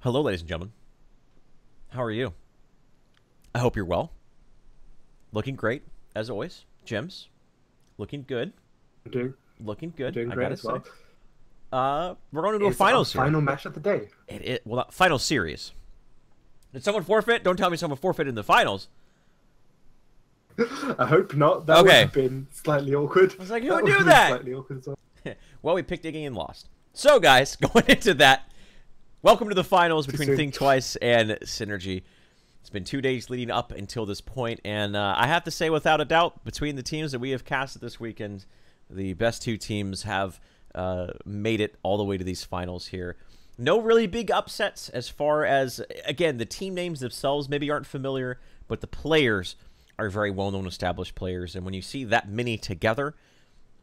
Hello, ladies and gentlemen. How are you? I hope you're well. Looking great, as always. Jims, looking good. Looking good. Doing I great gotta as say. well. We're going to do a It's our finals here. final match of the day. Well, final series. Did someone forfeit? Don't tell me someone forfeited in the finals. I hope not. That would have been slightly awkward. I was like, who would do that? Slightly awkward as well. Well, we picked Iggy and lost. So, guys, going into that, welcome to the finals between Think Twice and Synergy. It's been 2 days leading up until this point, and I have to say, without a doubt, between the teams that we have casted this weekend, the best two teams have made it all the way to these finals here. No really big upsets as far as, again, the team names themselves maybe aren't familiar, but the players are very well-known established players, and when you see that many together,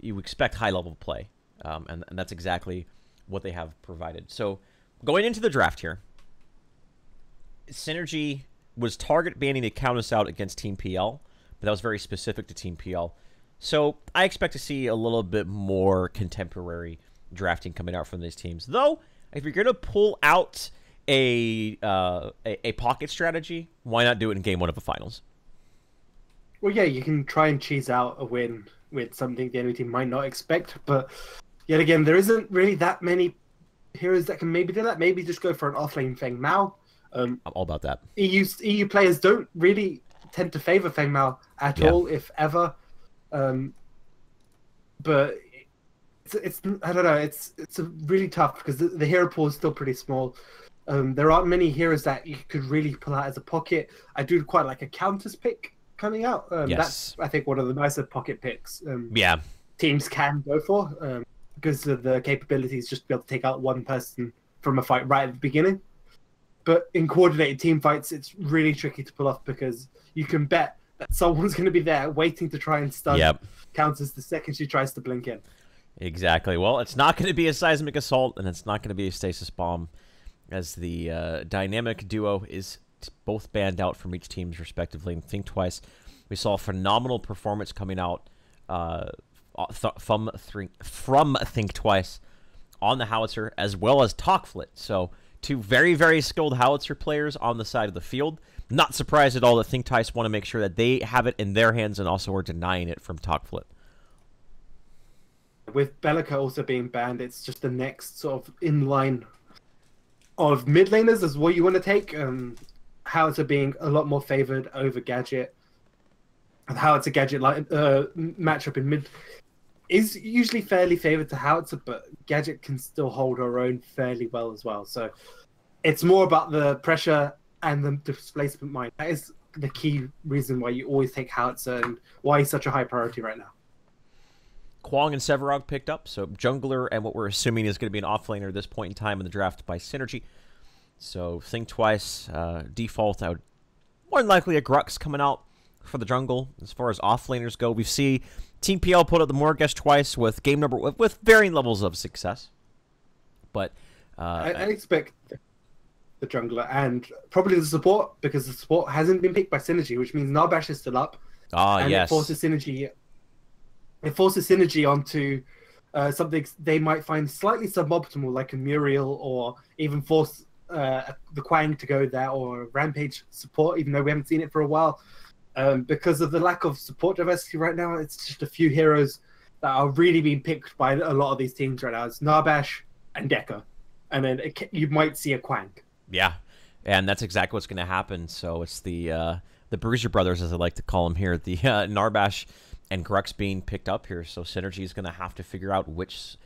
you expect high-level play, and that's exactly what they have provided. So, going into the draft here, Synergy was target banning to count us out against Team PL, but that was very specific to Team PL. So, I expect to see a little bit more contemporary drafting coming out from these teams. Though, if you're going to pull out a pocket strategy, why not do it in Game 1 of the finals? Well, yeah, you can try and cheese out a win with something the enemy team might not expect, but yet again, there isn't really that many heroes that can maybe do that. Maybe just go for an offlane Feng Mao. I'm all about that. EU players don't really tend to favor Feng Mao at all, if ever. But it's I don't know. It's really tough because the hero pool is still pretty small. There aren't many heroes that you could really pull out as a pocket. I do quite like a counters pick coming out. Yes. That's, I think, one of the nicer pocket picks Yeah. teams can go for because of the capabilities just to be able to take out one person from a fight right at the beginning. But in coordinated team fights, it's really tricky to pull off because you can bet that someone's going to be there waiting to try and stun counters the second she tries to blink in. Exactly. Well, it's not going to be a seismic assault, and it's not going to be a stasis bomb, as the dynamic duo is both banned out from each team's respectively. And Think Twice, we saw a phenomenal performance coming out from Think Twice on the Howitzer, as well as Talkflit. So, two very, very skilled Howitzer players on the side of the field. Not surprised at all that Think Twice want to make sure that they have it in their hands and also are denying it from Talkflit. With Bellica also being banned, it's just the next sort of in line of mid laners is what you want to take. Howitzer being a lot more favored over Gadget. And Howitzer Gadget matchup in mid is usually fairly favored to Howitzer, but Gadget can still hold her own fairly well as well. So it's more about the pressure and the displacement mine. That is the key reason why you always take Howitzer and why he's such a high priority right now. Kwong and Severog picked up, so jungler and what we're assuming is going to be an offlaner at this point in time in the draft by Synergy. So Think Twice, default, I would more than likely a Grux coming out for the jungle. As far as offlaners go, we see Team PL put up the Morgesh twice with with varying levels of success. But I expect the jungler and probably the support, because the support hasn't been picked by Synergy, which means Narbash is still up. And yes. It forces Synergy onto something they might find slightly suboptimal, like a Muriel, or even force the Quang to go there, or Rampage support, even though we haven't seen it for a while. Because of the lack of support diversity right now, it's just a few heroes that are really being picked by a lot of these teams right now. It's Narbash and Deca, and then you might see a Quang. Yeah, and that's exactly what's going to happen. So it's the Bruiser Brothers, as I like to call them here, the Narbash and Grux being picked up here. So Synergy is going to have to figure out which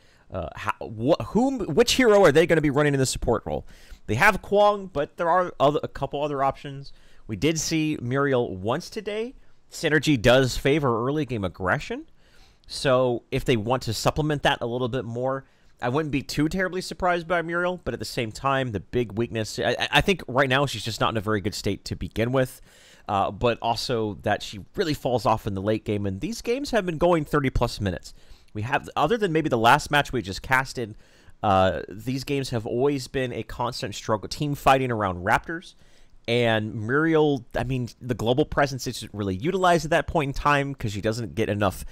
hero are they going to be running in the support role. They have Kwong, but there are a couple other options. We did see Muriel once today. Synergy does favor early game aggression. So if they want to supplement that a little bit more, I wouldn't be too terribly surprised by Muriel. But at the same time, the big weakness, I think right now she's just not in a very good state to begin with. But also that she really falls off in the late game. And these games have been going 30-plus minutes. We have, other than maybe the last match we just casted, these games have always been a constant struggle, team fighting around Raptors. And Muriel, I mean, the global presence isn't really utilized at that point in time because she doesn't get enough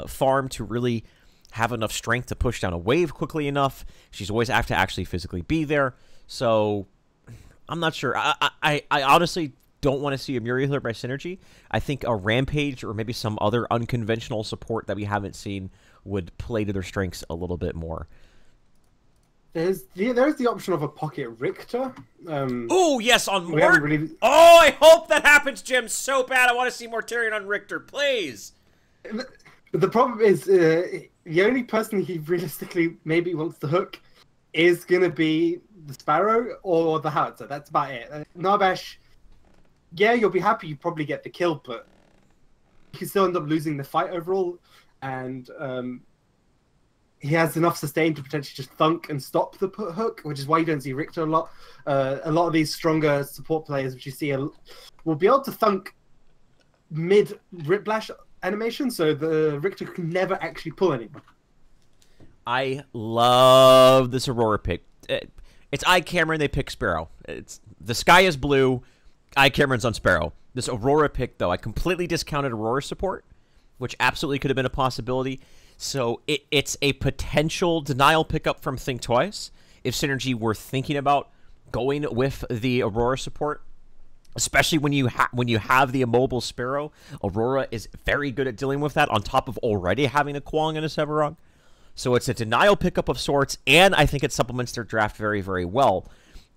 farm to really have enough strength to push down a wave quickly enough. She's always have to actually physically be there. So I'm not sure. I honestly don't want to see a Muriel here by Synergy. I think a Rampage or maybe some other unconventional support that we haven't seen would play to their strengths a little bit more. There's the option of a Pocket Richter. Oh, yes, on we haven't Mort? really... Oh, I hope that happens, Jim, so bad. I want to see Mortarion on Richter, please. But the problem is, the only person he realistically maybe wants to hook is going to be the Sparrow or the Howitzer. That's about it. Narbash, yeah, you'll be happy you probably get the kill, but you can still end up losing the fight overall. And he has enough sustain to potentially just thunk and stop the hook, which is why you don't see Richter a lot. A lot of these stronger support players, which you see, will be able to thunk mid-Riplash animation, so the Richter can never actually pull anyone. I love this Aurora pick. It's I Cameron, they pick Sparrow. The sky is blue, I Cameron's on Sparrow. This Aurora pick, though, I completely discounted Aurora support, which absolutely could have been a possibility. So it's a potential denial pickup from Think Twice if Synergy were thinking about going with the Aurora support. Especially when you have the immobile Sparrow. Aurora is very good at dealing with that on top of already having a Kwong and a Sevarog. So it's a denial pickup of sorts, and I think it supplements their draft very, very well.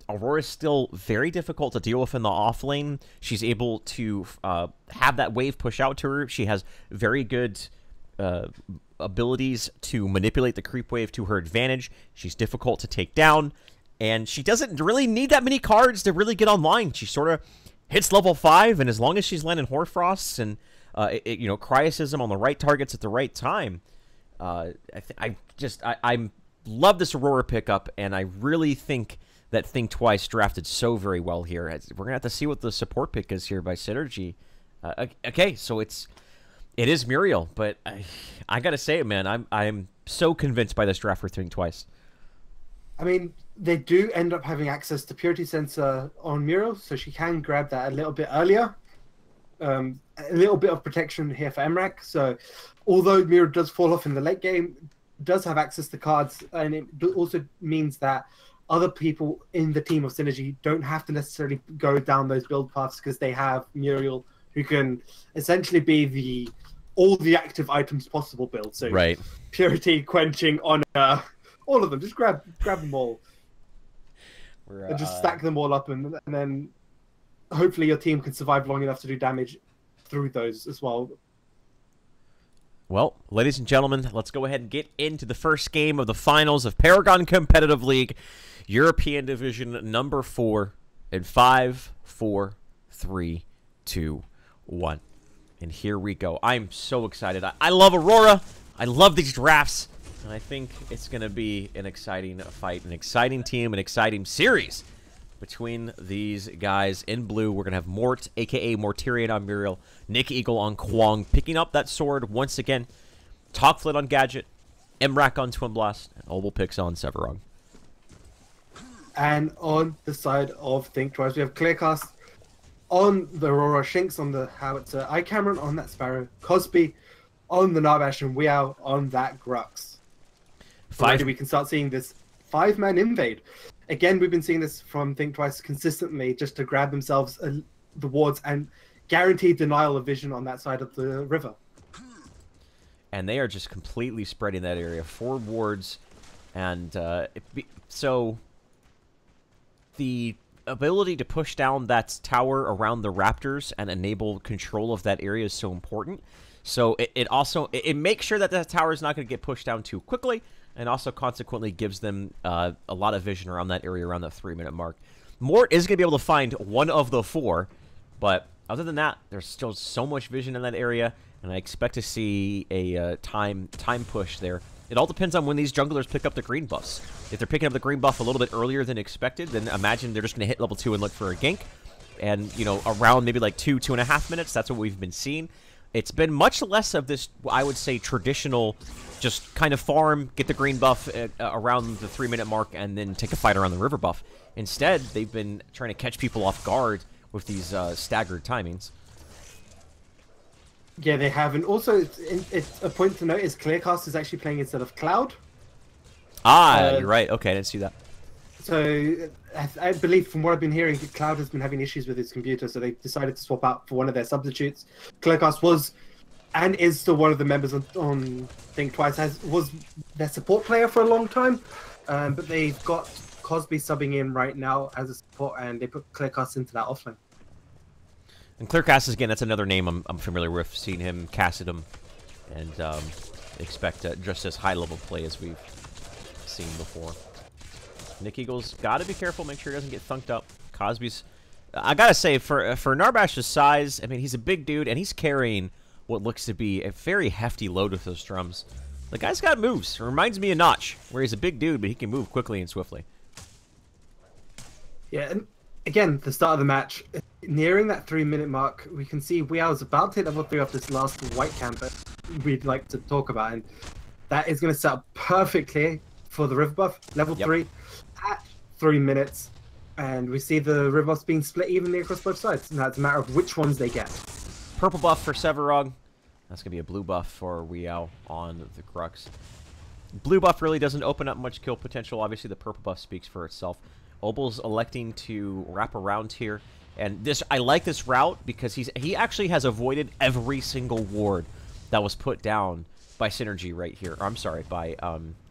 Aurora is still very difficult to deal with in the off lane. She's able to have that wave push out to her. She has very good abilities to manipulate the creep wave to her advantage. She's difficult to take down, and she doesn't really need that many cards to really get online. She sort of hits level 5, and as long as she's landing Hoarfrosts and Cryocism on the right targets at the right time, I love this Aurora pickup, and I really think that Think Twice drafted so very well here. We're gonna have to see what the support pick is here by Synergy. Okay, so it is Muriel, but I gotta say it, man. I'm so convinced by this draft for Think Twice. I mean, they do end up having access to Purity Sensor on Muriel, so she can grab that a little bit earlier. A little bit of protection here for Emrak. So, although Muriel does fall off in the late game, does have access to cards, and it also means that other people in the team of Synergy don't have to necessarily go down those build paths because they have Muriel, who can essentially be all the active items possible build. So, right. Purity, Quenching, Honor, all of them. Just grab them all. And just stack them all up, and then hopefully your team can survive long enough to do damage through those as well. Well, ladies and gentlemen, let's go ahead and get into the first game of the finals of Paragon Competitive League, European Division number 4, in 5, 4, 3, 2, 1. And here we go. I'm so excited. I love Aurora. I love these drafts. And I think it's going to be an exciting fight, an exciting team, an exciting series between these guys. In blue, we're going to have Mort, a.k.a. Mortarion on Muriel, Nick Eagle on Kwong, picking up that sword once again. Talkflit on Gadget, Emrak on Twin Blast, and Obel picks on Sevarog. And on the side of Think Twice, we have Clearcast on the Aurora, Shinx on the Howitzer, iCameron on that Sparrow, Cosby on the Narbash, and Weow on that Grux. Already we can start seeing this 5-man invade. Again, we've been seeing this from Think Twice consistently, just to grab themselves the wards and guaranteed denial of vision on that side of the river. And they are just completely spreading that area. 4 wards, and so the ability to push down that tower around the Raptors and enable control of that area is so important. So it also makes sure that that tower is not going to get pushed down too quickly, and also consequently gives them a lot of vision around that area around the 3-minute mark. Mort is going to be able to find one of the 4, but other than that, there's still so much vision in that area, and I expect to see a time push there. It all depends on when these junglers pick up the green buffs. If they're picking up the green buff a little bit earlier than expected, then imagine they're just going to hit level 2 and look for a gank. And, around maybe like 2.5 minutes, that's what we've been seeing. It's been much less of this, I would say, traditional, just kind of farm, get the green buff around the 3-minute mark, and then take a fight around the river buff. Instead, they've been trying to catch people off guard with these staggered timings. Yeah, they have. And also, it's a point to note is Clearcast is actually playing instead of Cloud. Ah, you're right. Okay, I didn't see that. So I believe from what I've been hearing, Cloud has been having issues with his computer, so they decided to swap out for one of their substitutes. Clearcast was and is still one of the members on Think Twice, was their support player for a long time, but they've got Cosby subbing in right now as a support, and they put Clearcast into that offlane. And Clearcast, again, that's another name I'm familiar with. Seen him, casted him, and expect just as high-level play as we've seen before. Nick Eagle's got to be careful, make sure he doesn't get thunked up. Cosby's, I gotta say, for Narbash's size, I mean, he's a big dude, and he's carrying what looks to be a very hefty load with those drums. The guy's got moves. It reminds me of Notch, where he's a big dude, but he can move quickly and swiftly. Yeah, and again, the start of the match, nearing that 3-minute mark, we can see Weao's about to hit level 3 off this last white camper we'd like to talk about, and that is going to set up perfectly for the river buff, level 3, at 3 minutes, and we see the river buffs being split evenly across both sides. Now it's a matter of which ones they get. Purple buff for Severog. That's going to be a blue buff for Weao on the Grux. Blue buff really doesn't open up much kill potential. Obviously, the purple buff speaks for itself. Obel's electing to wrap around here. And this, I like this route because he actually has avoided every single ward that was put down by Synergy right here. Or, I'm sorry, by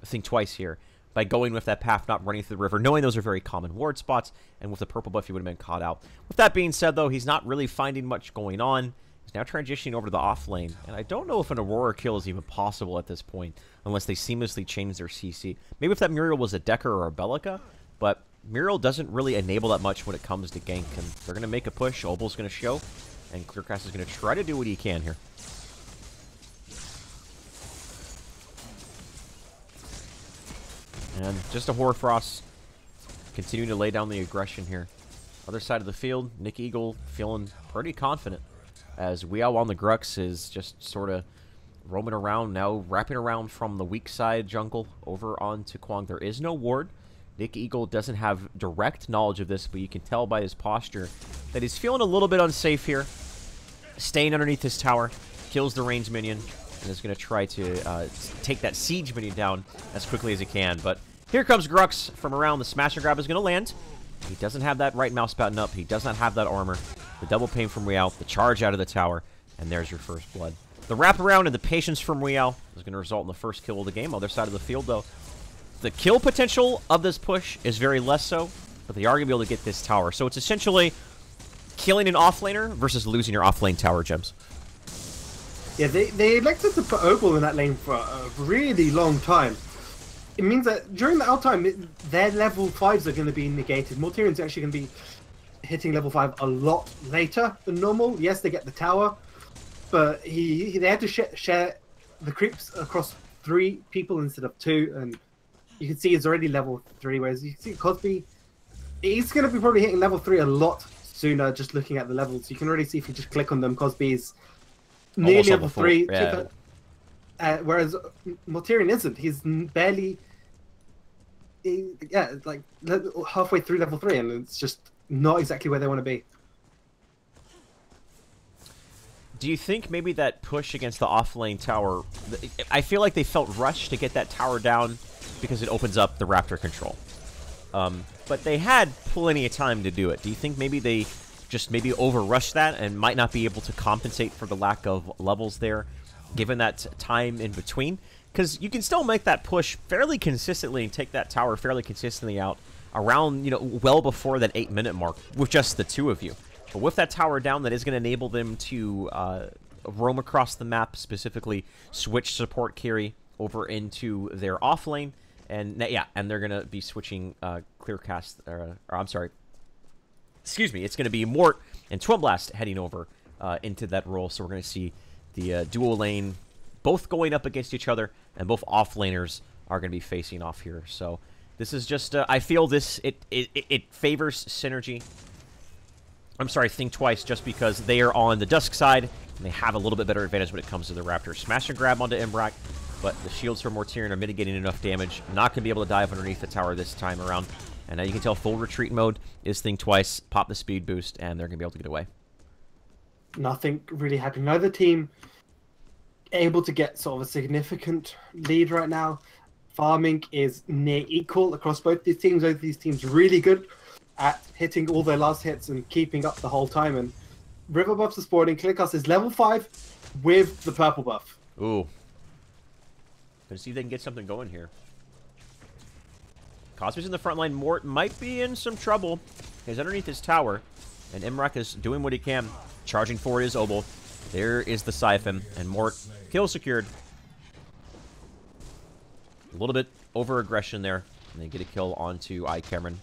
Think Twice here. By going with that path, not running through the river, knowing those are very common ward spots. And with the purple buff, he would have been caught out. With that being said, though, he's not really finding much going on. He's now transitioning over to the off lane. And I don't know if an Aurora kill is even possible at this point, unless they seamlessly change their CC. Maybe if that Muriel was a Decker or a Bellica, but Muriel doesn't really enable that much when it comes to gank, and they're going to make a push. Obel's going to show, and Clearcast is going to try to do what he can here. And just a Hoarfrost continuing to lay down the aggression here. Other side of the field, Nick Eagle feeling pretty confident, as Weao on the Grux is just sort of roaming around now, wrapping around from the weak side jungle over onto Kwang. There is no ward. Nick Eagle doesn't have direct knowledge of this, but you can tell by his posture that he's feeling a little bit unsafe here. Staying underneath this tower, kills the ranged minion, and is going to try to take that siege minion down as quickly as he can. But here comes Grux from around. The smash and grab is going to land. He doesn't have that right mouse button up. He does not have that armor. The double pain from Weao, the charge out of the tower, and there's your first blood. The wraparound and the patience from Weao is going to result in the first kill of the game. Other side of the field, though, the kill potential of this push is very less so, but they are going to be able to get this tower. So it's essentially killing an offlaner versus losing your offlane tower, Gems. Yeah, they elected to put Obel in that lane for a really long time. It means that during the out time, their level 5s are going to be negated. Mortarian's actually going to be hitting level 5 a lot later than normal. Yes, they get the tower, but they had to share the creeps across 3 people instead of 2, and you can see he's already level 3, whereas you can see Cosby, he's going to be probably hitting level 3 a lot sooner just looking at the levels. You can already see if you just click on them, Cosby's nearly level 3. Yeah. Whereas Mortarian isn't. He's barely, like halfway through level 3, and it's just not exactly where they want to be. Do you think maybe that push against the off-lane tower, I feel like they felt rushed to get that tower down because it opens up the Raptor control. But they had plenty of time to do it. Do you think maybe they just over-rushed that and might not be able to compensate for the lack of levels there, given that time in between? Because you can still make that push fairly consistently and take that tower fairly consistently out around, well before that 8-minute mark with just the 2 of you. But with that tower down, that is going to enable them to roam across the map, specifically switch support carry over into their off lane. And yeah, and they're going to be switching Clearcast, or I'm sorry, excuse me, it's going to be Mort and Twinblast heading over into that role. So we're going to see the dual lane both going up against each other, and both off-laners are going to be facing off here. So this is just, I feel this, it favors Synergy. I'm sorry, Think Twice, just because they are on the Dusk side, and they have a little bit better advantage when it comes to the Raptor. Smash and grab onto Imbrak, but the shields from Mortarian are mitigating enough damage. Not going to be able to dive underneath the tower this time around. And now you can tell full retreat mode is Think Twice, pop the speed boost, and they're going to be able to get away. Nothing really happening. Neither team able to get sort of a significant lead right now. farming is near equal across both these teams. Both these teams really good at hitting all their last hits and keeping up the whole time. And river buffs are spawning. Clearcast is level 5 with the purple buff. Ooh. Gonna see if they can get something going here. Cosby's in the front line. Mort might be in some trouble. He's underneath his tower. And Imrak is doing what he can. Charging forward is Obel. There is the Siphon. And Mort, kill secured. A little bit over-aggression there. And they get a kill onto Cameron.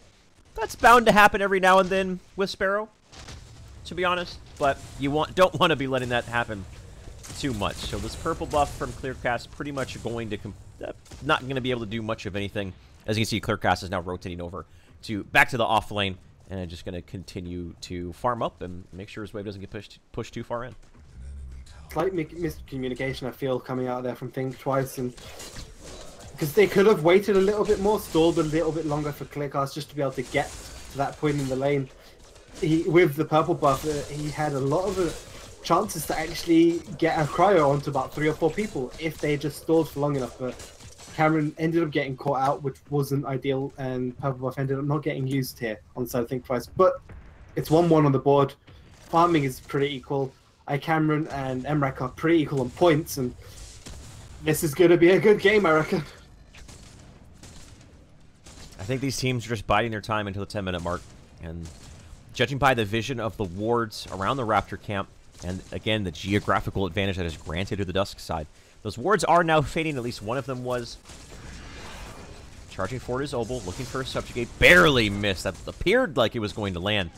That's bound to happen every now and then with Sparrow, to be honest. But you don't want to be letting that happen too much. So this purple buff from Clearcast pretty much going to not going to be able to do much of anything. As you can see, Clearcast is now rotating over to back to the off lane and just going to continue to farm up and make sure his wave doesn't get pushed too far in. Slight miscommunication, I feel, coming out there from Think Twice, and because they could have waited a little bit more, stalled a little bit longer for Clearcast just to be able to get to that point in the lane. With the purple buff, he had a lot of chances to actually get a cryo onto about 3 or 4 people if they just stalled for long enough. But Cameron ended up getting caught out, which wasn't ideal, and purple buff ended up not getting used here on the side of Think Twice. But it's 1-1 on the board. Farming is pretty equal. Cameron and Emrak are pretty equal on points, and this is going to be a good game, I reckon. I think these teams are just biding their time until the 10-minute mark, and judging by the vision of the wards around the Raptor camp, and again, the geographical advantage that is granted to the Dusk side, those wards are now fading. At least one of them was. Charging forward is Obel, looking for a subjugate. Barely missed. That appeared like it was going to land,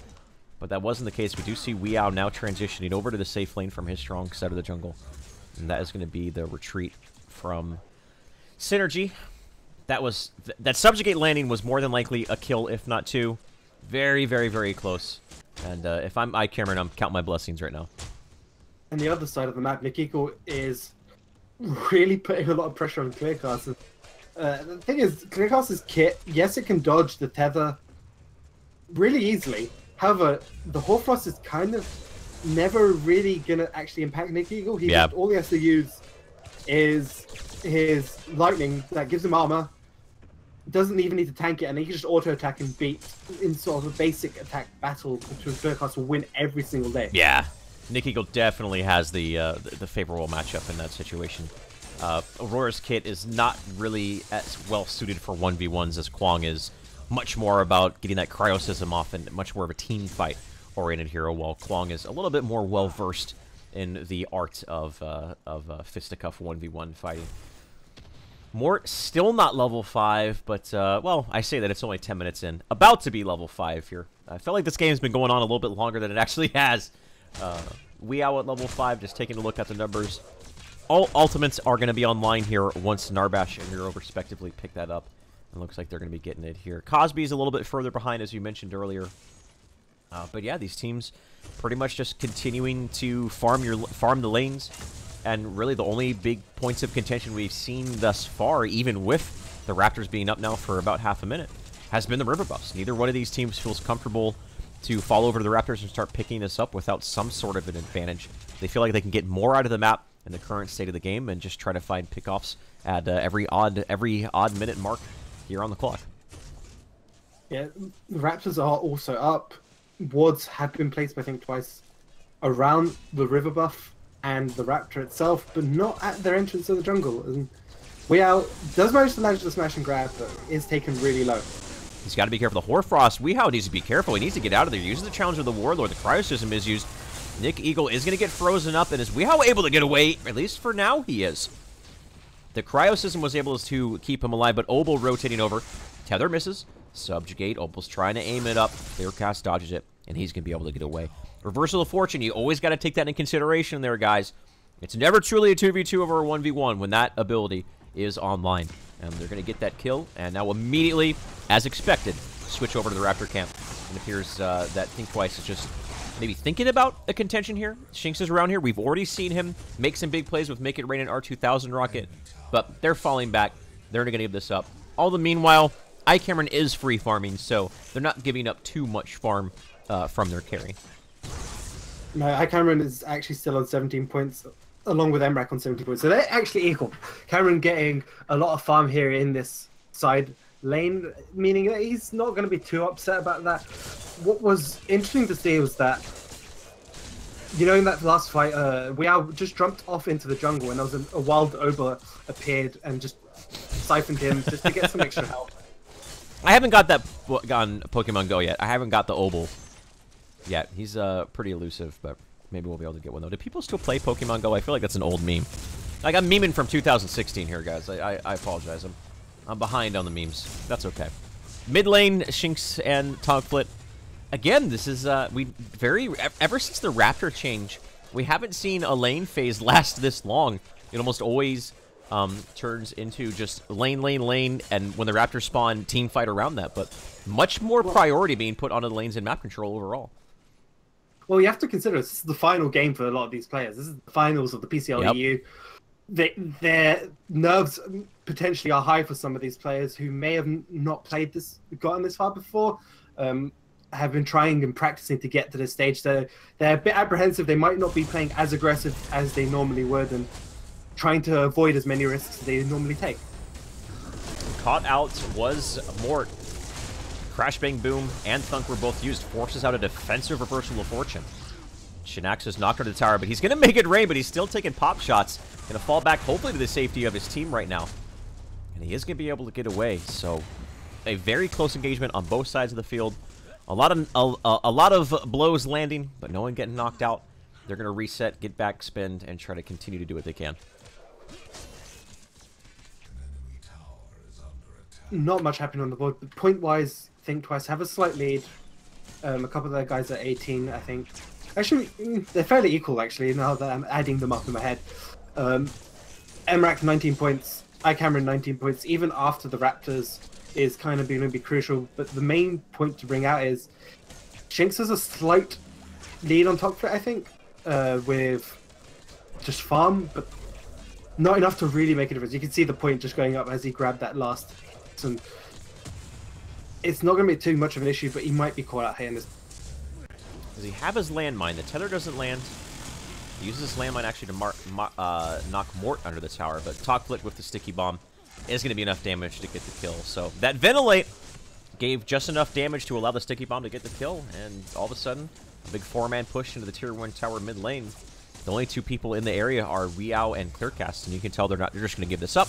but that wasn't the case. We do see Weow now transitioning over to the safe lane from his strong side of the jungle, and that is going to be the retreat from Synergy. That subjugate landing was more than likely a kill, if not 2. Very, very, very close. And if I'm Cameron, I'm counting my blessings right now. And the other side of the map, Nikiko is really putting a lot of pressure on Clearcast. The thing is, Clearcast's kit, yes, it can dodge the tether really easily. However, the Hoarfrost is kind of never really going to actually impact Nikiko. All he has to use is his lightning that gives him armor. Doesn't even need to tank it, and he can just auto attack and beat in sort of a basic attack battle between Clearcast will win every single day. Yeah, Nick Eagle definitely has the favorable matchup in that situation. Aurora's kit is not really as well suited for 1v1s as Kwang is. Much more about getting that cryosystem off and much more of a team fight oriented hero, while Kwang is a little bit more well versed in the art of fisticuff 1v1 fighting. Mort still not level 5, but, well, I say that it's only 10 minutes in. About to be level 5 here. I feel like this game's been going on a little bit longer than it actually has. Weow at level 5, just taking a look at the numbers. All ultimates are going to be online here once Narbash and Miro respectively pick that up. It looks like they're going to be getting it here. Cosby's a little bit further behind, as you mentioned earlier. But yeah, these teams pretty much just continuing to farm the lanes. And really the only big points of contention we've seen thus far, even with the Raptors being up now for about half a minute, has been the river buffs. Neither one of these teams feels comfortable to fall over to the Raptors and start picking this up without some sort of an advantage. They feel like they can get more out of the map in the current state of the game and just try to find pickoffs at every odd minute mark here on the clock. Yeah, the Raptors are also up. Wards have been placed, I think, twice around the river buff and the Raptor itself, but not at their entrance to the jungle. And Weow does manage to smash and grab, but is taken really low. He's got to be careful. The Hoarfrost, Weow needs to be careful. He needs to get out of there. Using the challenge of the Warlord, the Cryosystem is used. Nick Eagle is going to get frozen up, and is Weow able to get away? At least for now, he is. The Cryosystem was able to keep him alive, but Obel rotating over. Tether misses. Subjugate. Obel's trying to aim it up. Clearcast dodges it, and he's going to be able to get away. Reversal of Fortune, you always got to take that into consideration there, guys. It's never truly a 2v2 over a 1v1 when that ability is online. And they're going to get that kill, and now immediately, as expected, switch over to the Raptor camp. It appears that Think Twice is just maybe thinking about a contention here. Shinx is around here. We've already seen him make some big plays with Make It Rain and R2000 Rocket, but they're falling back. They're going to give this up. All the meanwhile, Cameron is free farming, so they're not giving up too much farm from their carry. No, Cameron is actually still on 17 points. along with Emrak on 70 points. So they're actually equal. Cameron getting a lot of farm here in this side lane, meaning that he's not going to be too upset about that. What was interesting to see was that, you know, in that last fight, Weao just jumped off into the jungle and there was a wild Oba appeared and just siphoned him just to get some extra help. I haven't got that on Pokemon Go yet. I haven't got the Obel yet. He's pretty elusive, but maybe we'll be able to get one, though. Do people still play Pokemon Go? I feel like that's an old meme. Like, I'm memeing from 2016 here, guys. I apologize. I'm behind on the memes. That's okay. Mid lane, Shinx and Togflit. Again, this is, ever since the Raptor change, we haven't seen a lane phase last this long. It almost always turns into just lane, and when the Raptors spawn, team fight around that. But much more priority being put onto the lanes and map control overall. Well, you have to consider this is the final game for a lot of these players. This is the finals of the PCL EU. Their nerves potentially are high for some of these players who may have not gotten this far before, have been trying and practicing to get to this stage. They're a bit apprehensive. They might not be playing as aggressive as they normally would and trying to avoid as many risks as they normally take. Caught out was Mort. Crash Bang Boom and Thunk were both used. Forces out a defensive reversal of fortune. Shinax is knocked under the tower, but he's going to make it rain, but he's still taking pop shots. Going to fall back, hopefully, to the safety of his team right now. And he is going to be able to get away. So, a very close engagement on both sides of the field. A lot of blows landing, but no one getting knocked out. They're going to reset, get back, spend, and try to continue to do what they can. Not much happening on the board. Point-wise, Think Twice have a slight lead. A couple of their guys are 18, I think. Actually, they're fairly equal, actually, now that I'm adding them up in my head. Emrak, 19 points. iCameron, 19 points. Even after the Raptors is kind of going to be crucial. But the main point to bring out is Shinx has a slight lead on top of it, I think, with just farm, but not enough to really make a difference. You can see the point just going up as he grabbed that last hit. And it's not going to be too much of an issue, but he might be caught out here in this. Does he have his landmine? The tether doesn't land. He uses his landmine actually to knock Mort under the tower, but Togflit with the sticky bomb is going to be enough damage to get the kill. So that Ventilate gave just enough damage to allow the sticky bomb to get the kill, and all of a sudden, a big 4-man push into the tier 1 tower mid lane. The only two people in the area are Weao and Clearcast, and you can tell they're just going to give this up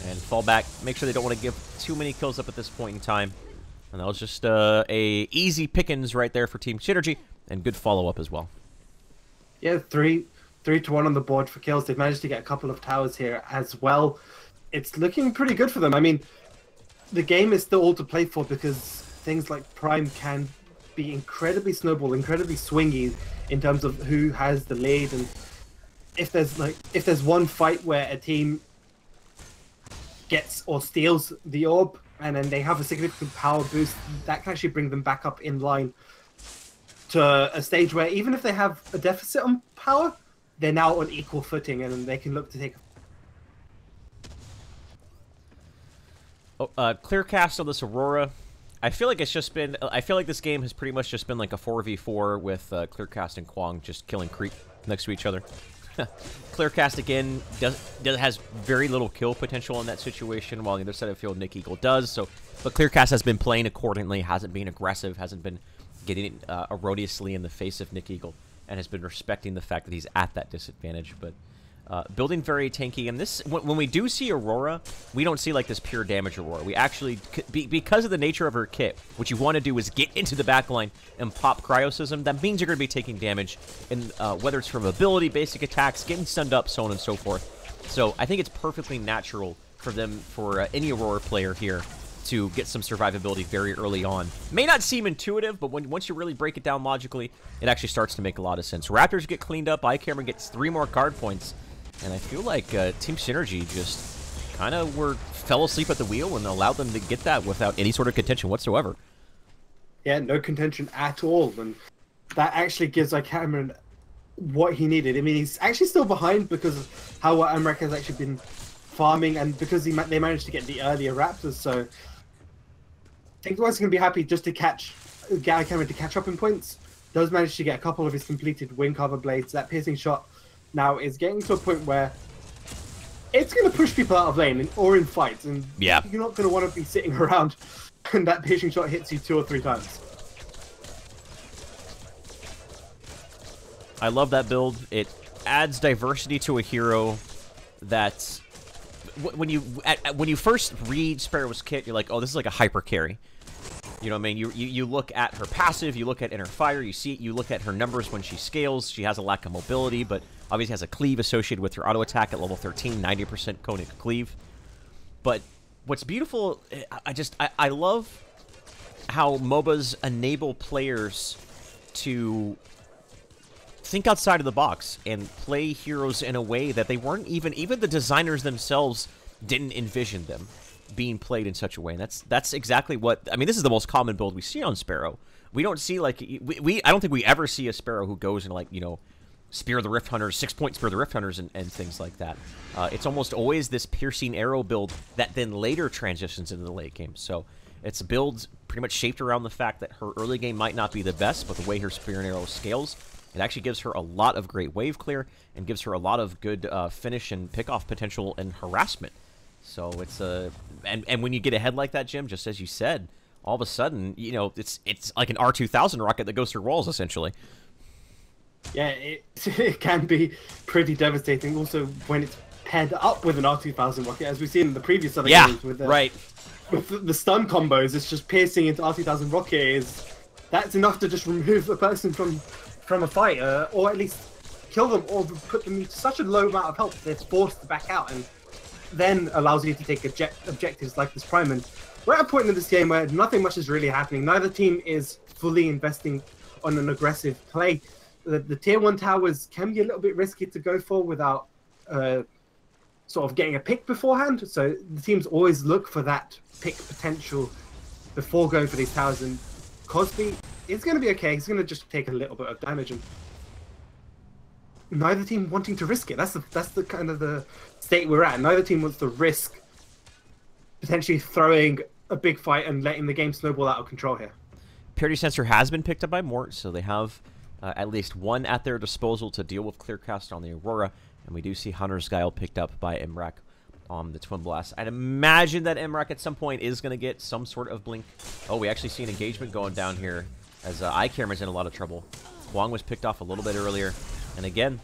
and fall back. Make sure they don't want to give too many kills up at this point in time. And that was just a easy pickings right there for Team Synergy, and good follow-up as well. Yeah, 3 to 1 on the board for kills. They've managed to get a couple of towers here as well. It's looking pretty good for them. I mean, the game is still all to play for because things like Prime can be incredibly snowball, incredibly swingy in terms of who has the lead. And if there's one fight where a team gets or steals the orb and then they have a significant power boost, that can actually bring them back up in line to a stage where even if they have a deficit on power, they're now on equal footing and they can look to take. Clearcast on this Aurora. I feel like it's just been. I feel like this game has pretty much just been like a 4v4 with Clearcast and Kwang just killing creep next to each other. Clearcast again has very little kill potential in that situation, while on the other side of the field Nick Eagle does. So, but Clearcast has been playing accordingly, hasn't been aggressive, hasn't been getting erroneously in the face of Nick Eagle, and has been respecting the fact that he's at that disadvantage. But building very tanky, and this when we do see Aurora, we don't see like this pure damage Aurora. We actually, because of the nature of her kit, what you want to do is get into the backline and pop Cryosystem. That means you're going to be taking damage, and whether it's from ability, basic attacks, getting stunned up, so on and so forth. So I think it's perfectly natural for any Aurora player here to get some survivability very early on. May not seem intuitive, but once you really break it down logically, it actually starts to make a lot of sense. Raptors get cleaned up, iCameron gets 3 more card points, and I feel like Team Synergy just kind of fell asleep at the wheel and allowed them to get that without any sort of contention whatsoever. Yeah, no contention at all, and that actually gives iCameron what he needed. I mean, he's actually still behind because of how Emrak has actually been farming, and because they managed to get the earlier Raptors, so I think Dwight's going to be happy just to get iCameron to catch up in points. Does manage to get a couple of his completed wing cover blades. That piercing shot now is getting to a point where it's going to push people out of lane or in fights, and yeah, you're not going to want to be sitting around and that piercing shot hits you 2 or 3 times. I love that build. It adds diversity to a hero that when you first read Sparrow's kit, you're like, oh, this is like a hyper carry. You know what I mean? You look at her passive, you look at inner fire, you look at her numbers when she scales. She has a lack of mobility, but obviously has a cleave associated with her auto attack at level 13, 90% conic cleave. But what's beautiful, I love how MOBAs enable players to think outside of the box and play heroes in a way that they weren't even the designers themselves didn't envision them being played in such a way. And that's exactly what, I mean, this is the most common build we see on Sparrow. We don't see, like, I don't think we ever see a Sparrow who goes and, like, you know, spear the Rift Hunters, 6-point spear the Rift Hunters and things like that. It's almost always this piercing arrow build that then later transitions into the late game. So it's a build pretty much shaped around the fact that her early game might not be the best, but the way her spear and arrow scales, it actually gives her a lot of great wave clear and gives her a lot of good finish and pick-off potential and harassment. So it's a... And when you get ahead like that, Jim, just as you said, all of a sudden, you know, it's like an R2000 rocket that goes through walls, essentially. Yeah, it can be pretty devastating. Also, when it's paired up with an R2000 rocket, as we've seen in the previous other games with the stun combos, it's just piercing into R2000 rocket that's enough to just remove a person from a fight, or at least kill them, or put them into such a low amount of health they're forced to back out, and then allows you to take objectives like this Prime. And we're at a point in this game where nothing much is really happening. Neither team is fully investing on an aggressive play. The tier 1 towers can be a little bit risky to go for without sort of getting a pick beforehand. So the teams always look for that pick potential before going for these towers. And Cosby is going to be okay. He's going to just take a little bit of damage, and neither team wanting to risk it. That's the kind of the state we're at. Neither team wants to risk potentially throwing a big fight and letting the game snowball out of control here. Purity Sensor has been picked up by Mort, so they have at least one at their disposal to deal with Clearcast on the Aurora, and we do see Hunter's Guile picked up by Imrak on the Twin Blast. I'd imagine that Imrak at some point is going to get some sort of blink. Oh, we actually see an engagement going down here as iCamera's in a lot of trouble. Kwang was picked off a little bit earlier, and again,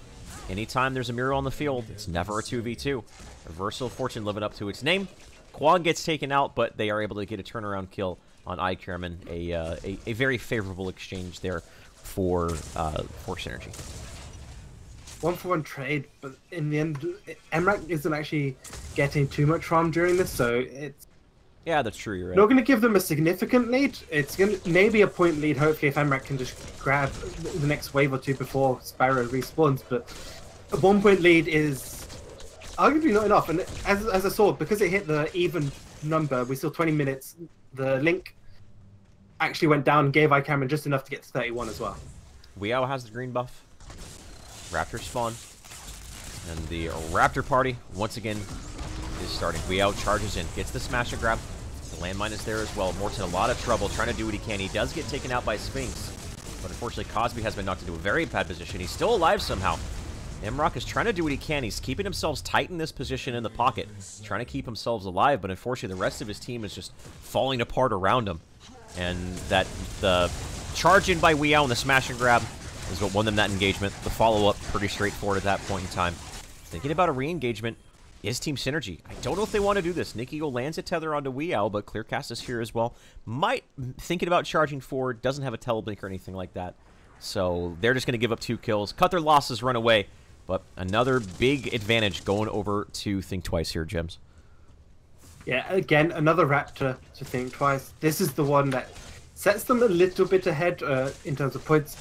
anytime there's a mirror on the field, it's never a 2v2. Reversal of Fortune living up to its name. Kwang gets taken out, but they are able to get a turnaround kill on iCareman. A very favorable exchange there for synergy. 1-for-1 trade, but in the end, Emrak isn't actually getting too much farm during this, so it's... Yeah, that's true, you're right. Not going to give them a significant lead. It's going to maybe a point lead, hopefully, if Emrak can just grab the next wave or two before Sparrow respawns, but a 1-point lead is arguably not enough. And as I saw, because it hit the even number, we still 20 minutes, the link actually went down and gave iCameron just enough to get to 31 as well. Weow has the green buff. Raptors spawn. And the Raptor party, once again, is starting. Weow charges in, gets the smash and grab. The landmine is there as well. Morton in a lot of trouble trying to do what he can. He does get taken out by Sphinx, but unfortunately Cosby has been knocked into a very bad position. He's still alive somehow. Imrock is trying to do what he can. He's keeping himself tight in this position in the pocket, trying to keep himself alive, but unfortunately the rest of his team is just falling apart around him. And that the charge in by Weow and the smash and grab is what won them that engagement. The follow-up, pretty straightforward at that point in time. Thinking about a re-engagement is Team Synergy. I don't know if they want to do this. Nick Eagle lands a tether onto Weow, but Clearcast is here as well. Thinking about charging forward, doesn't have a teleblink or anything like that. So they're just going to give up 2 kills, cut their losses, run away. But another big advantage going over to Think Twice here, Gems. Yeah, again, another Raptor to Think Twice. This is the one that sets them a little bit ahead in terms of points.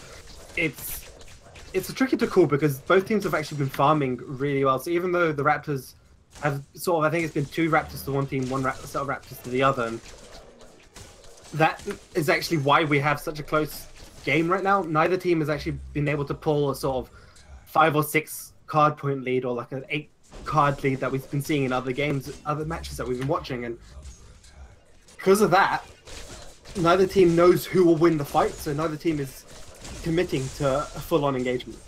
It's tricky to call because both teams have actually been farming really well. So even though the Raptors have sort of, I think it's been 2 Raptors to one team, 1 set of Raptors to the other. And that is actually why we have such a close game right now. Neither team has actually been able to pull a sort of 5 or 6 card point lead or like an 8 card lead that we've been seeing in other games, other matches that we've been watching. And because of that, neither team knows who will win the fight. So neither team is committing to a full-on engagement.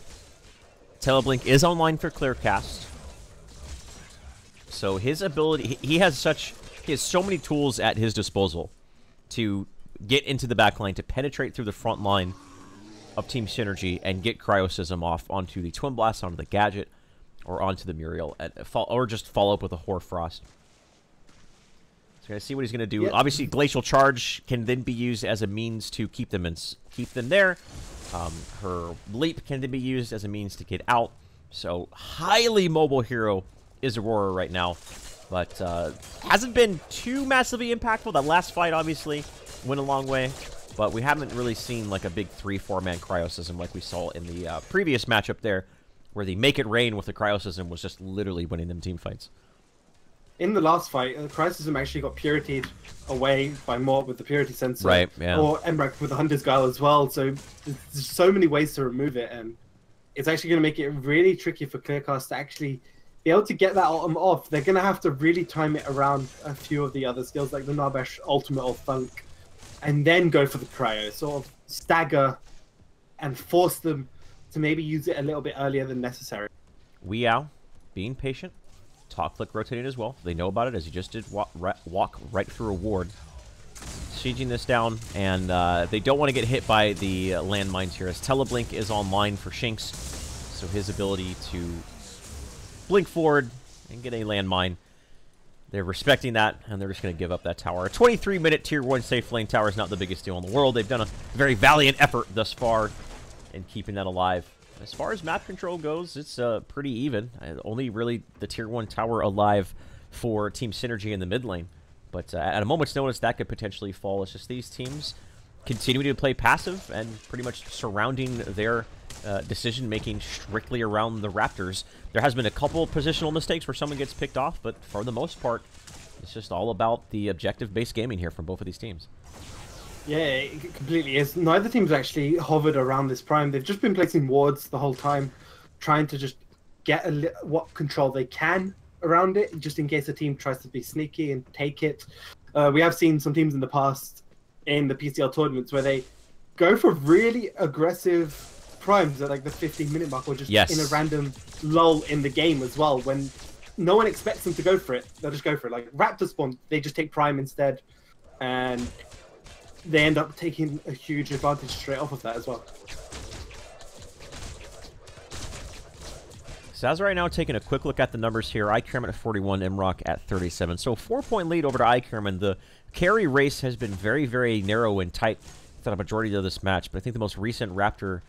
Teleblink is online for clear cast. So his ability, he has so many tools at his disposal to get into the back line, to penetrate through the front line of Team Synergy and get Cryosism off onto the Twin Blast, onto the Gadget, or onto the Muriel, or just follow up with a Hoarfrost. So we're gonna see what he's gonna do. Yep. Obviously, Glacial Charge can then be used as a means to keep them there. Her Leap can then be used as a means to get out. So highly mobile hero is Aurora right now, but hasn't been too massively impactful. That last fight obviously went a long way, but we haven't really seen like a big 3-4 man Cryosism like we saw in the previous matchup there, where the Make It Rain with the Cryosism was just literally winning them team fights. In the last fight, Cryosism actually got Puritied away by Morb with the Purity Sensor. Right, yeah. Or Emrak with the Hunter's Guile as well, so there's so many ways to remove it, and it's actually going to make it really tricky for Clearcast to actually be able to get that ultimate off. They're going to have to really time it around a few of the other skills, like the Narbash ultimate or Thunk, and then go for the Cryo. Sort of stagger and force them to maybe use it a little bit earlier than necessary. Weow, being patient. Talk Flick rotating as well. They know about it, as he just did walk right through a ward. Sieging this down, and they don't want to get hit by the landmines here, as Teleblink is online for Shinx, so his ability to blink forward and get a landmine. They're respecting that, and they're just going to give up that tower. A 23-minute Tier 1 safe lane tower is not the biggest deal in the world. They've done a very valiant effort thus far in keeping that alive. As far as map control goes, it's pretty even. Only really the Tier 1 tower alive for Team Synergy in the mid lane. But at a moment's notice, that could potentially fall. It's just these teams continuing to play passive and pretty much surrounding their decision-making strictly around the Raptors. There has been a couple positional mistakes where someone gets picked off, but for the most part, it's just all about the objective-based gaming here from both of these teams. Yeah, it completely is. Neither team's actually hovered around this Prime. They've just been placing wards the whole time, trying to just get what control they can around it, just in case a team tries to be sneaky and take it. We have seen some teams in the past in the PCL tournaments where they go for really aggressive primes at like the 15-minute mark, or just in a random lull in the game as well. When no one expects them to go for it, they'll just go for it. Like Raptor spawn, they just take Prime instead, and they end up taking a huge advantage straight off of that as well. So as right now, taking a quick look at the numbers here, iCareman at 41, Imrock at 37. So 4-point lead over to iCareman. The carry race has been very, very narrow and tight for the majority of this match, but I think the most recent Raptor,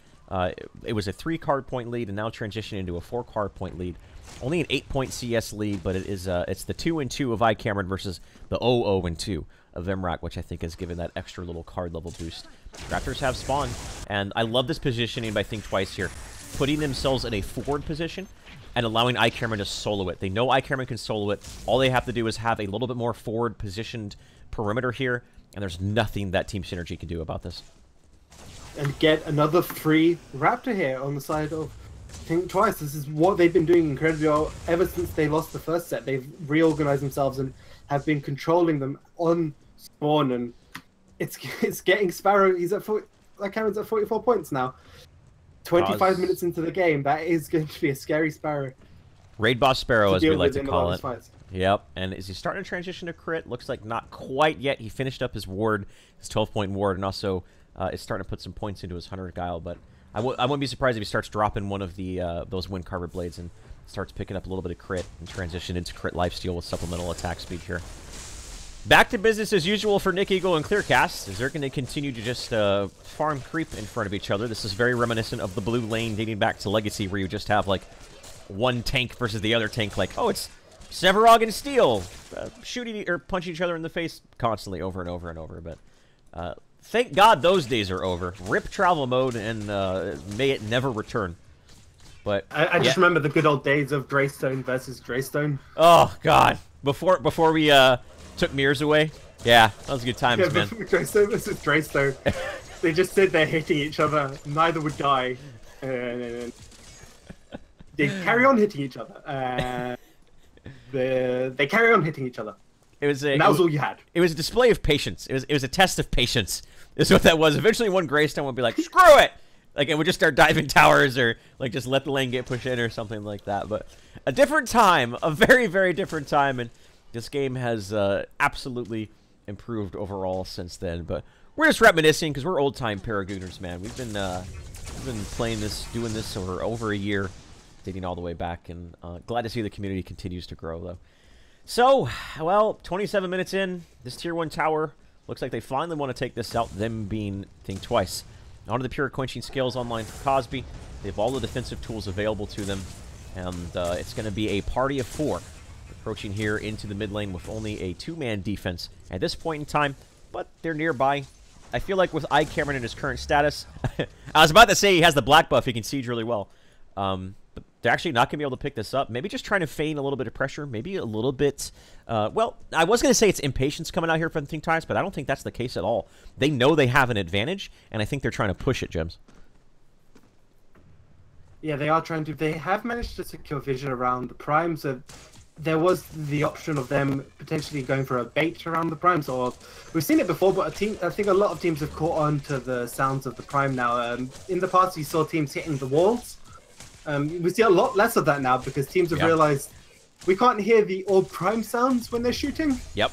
it was a 3-card point lead and now transitioning into a 4-card point lead. Only an 8-point CS lead, but it's the 2-2 of iCameron versus the 0-0-2 of Imrock, which I think has given that extra little card level boost. Raptors have spawn, and I love this positioning by Think Twice here, putting themselves in a forward position and allowing iCameron to solo it. They know iCameron can solo it. All they have to do is have a little bit more forward positioned perimeter here, and there's nothing that Team Synergy can do about this. And get another free Raptor here on the side of Think Twice. This is what they've been doing incredibly well ever since they lost the first set. They've reorganized themselves and have been controlling them on spawn, and it's getting Sparrow. He's at Cameron's at 44 points now. 25 minutes into the game, that is going to be a scary Sparrow. Raid Boss Sparrow, as we like to call it. Yep, and is he starting to transition to crit? Looks like not quite yet. He finished up his ward, his 12-point ward, and also is starting to put some points into his Hunter Guile, but I wouldn't be surprised if he starts dropping one of the those Wind Carver Blades and starts picking up a little bit of crit and transition into crit lifesteal with supplemental attack speed here. Back to business as usual for Nick Eagle and Clearcast, as they're going to continue to just farm creep in front of each other. This is very reminiscent of the blue lane dating back to Legacy, where you just have like one tank versus the other tank, like, oh, it's Sevarog and Steel shooting or punching each other in the face constantly over and over and over. But thank God those days are over. Rip travel mode, and may it never return. But I just remember the good old days of Greystone versus Greystone. Oh God! Before we took mirrors away, yeah, that was good times, man. Greystone versus Greystone. They just sit there hitting each other. Neither would die. They carry on hitting each other. They carry on hitting each other. And that was all you had. It was a display of patience. It was a test of patience. Is what that was. Eventually, one Greystone would be like, "Screw it," Like, it would just start diving towers or, like, just let the lane get pushed in or something like that. But a different time, a very, very different time. And this game has absolutely improved overall since then. But we're just reminiscing because we're old-time Paragooners, man. We've been playing this, doing this for over a year, dating all the way back. And glad to see the community continues to grow, though. So, well, 27 minutes in, this Tier 1 tower looks like they finally want to take this out, them being Think Twice. Onto the pure quenching skills online for Cosby. They have all the defensive tools available to them. And it's going to be a party of 4 approaching here into the mid lane with only a 2-man defense at this point in time. But they're nearby. I feel like with iCameron in his current status, I was about to say he has the black buff. He can siege really well. But they're actually not going to be able to pick this up. Maybe just trying to feign a little bit of pressure. Maybe a little bit... well, I was going to say it's impatience coming out here from Think Twice, but I don't think that's the case at all. They know they have an advantage, and I think they're trying to push it, Gems. Yeah, they are trying to. They have managed to secure vision around the Prime, so there was the option of them potentially going for a bait around the Prime. So we've seen it before, but I think a lot of teams have caught on to the sounds of the Prime now. In the past, you saw teams hitting the walls. We see a lot less of that now because teams have realized we can't hear the Orb Prime sounds when they're shooting. Yep.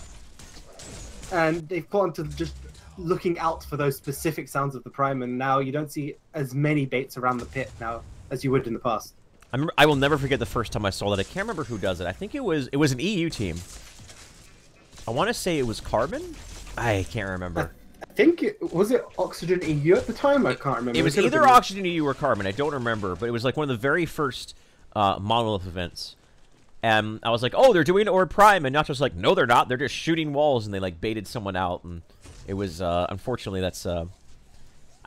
And they've gone to just looking out for those specific sounds of the Prime, and now you don't see as many baits around the pit now as you would in the past. I will never forget the first time I saw that. I can't remember who does it. I think it was an EU team. I want to say it was Carbon. I can't remember. I think was it Oxygen EU at the time? I can't remember. It was either Oxygen EU or Carbon. I don't remember, but it was like one of the very first Monolith events. And I was like, oh, they're doing Orb Prime, and Nacho's like, no, they're not. They're just shooting walls, and they like baited someone out, and it was unfortunately that's.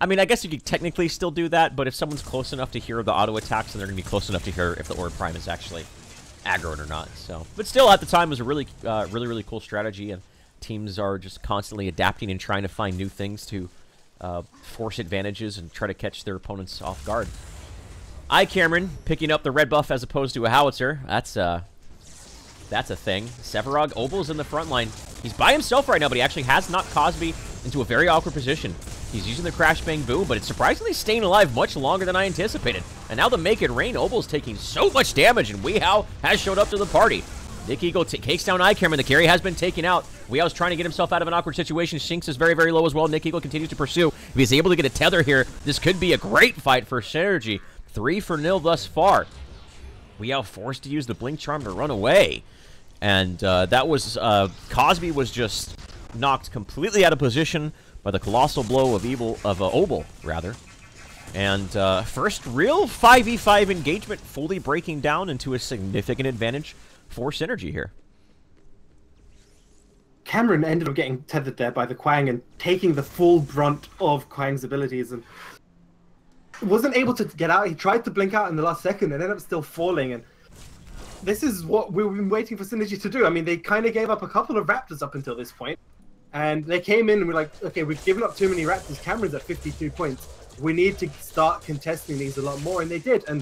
I mean, I guess you could technically still do that, but if someone's close enough to hear the auto attacks, then they're gonna be close enough to hear if the Orb Prime is actually aggroed or not. So, but still, at the time, it was a really, really cool strategy, and teams are just constantly adapting and trying to find new things to force advantages and try to catch their opponents off guard. iCameron picking up the red buff as opposed to a howitzer. That's a thing. Sevarog, Obel's in the front line. He's by himself right now, but he actually has knocked Cosby into a very awkward position. He's using the Crash Bang Boom, but it's surprisingly staying alive much longer than I anticipated. And now the Make It Rain, Obel's taking so much damage, and Weehow has showed up to the party. Nick Eagle takes down iCameron. The carry has been taken out. Weehow's trying to get himself out of an awkward situation. Shinx is very, very low as well. Nick Eagle continues to pursue. If he's able to get a tether here, this could be a great fight for Synergy. 3-0 thus far. Weehow forced to use the Blink Charm to run away. And that was... Cosby was just knocked completely out of position by the colossal blow of Obel, rather. And first real 5v5 engagement fully breaking down into a significant advantage for Synergy here. Cameron ended up getting tethered there by the Kwang and taking the full brunt of Kwang's abilities and wasn't able to get out. He tried to blink out in the last second and ended up still falling. And this is what we've been waiting for Synergy to do. I mean, they kind of gave up a couple of Raptors up until this point. And they came in and were like, okay, we've given up too many Raptors. Cameron's at 52 points. We need to start contesting these a lot more. And they did. And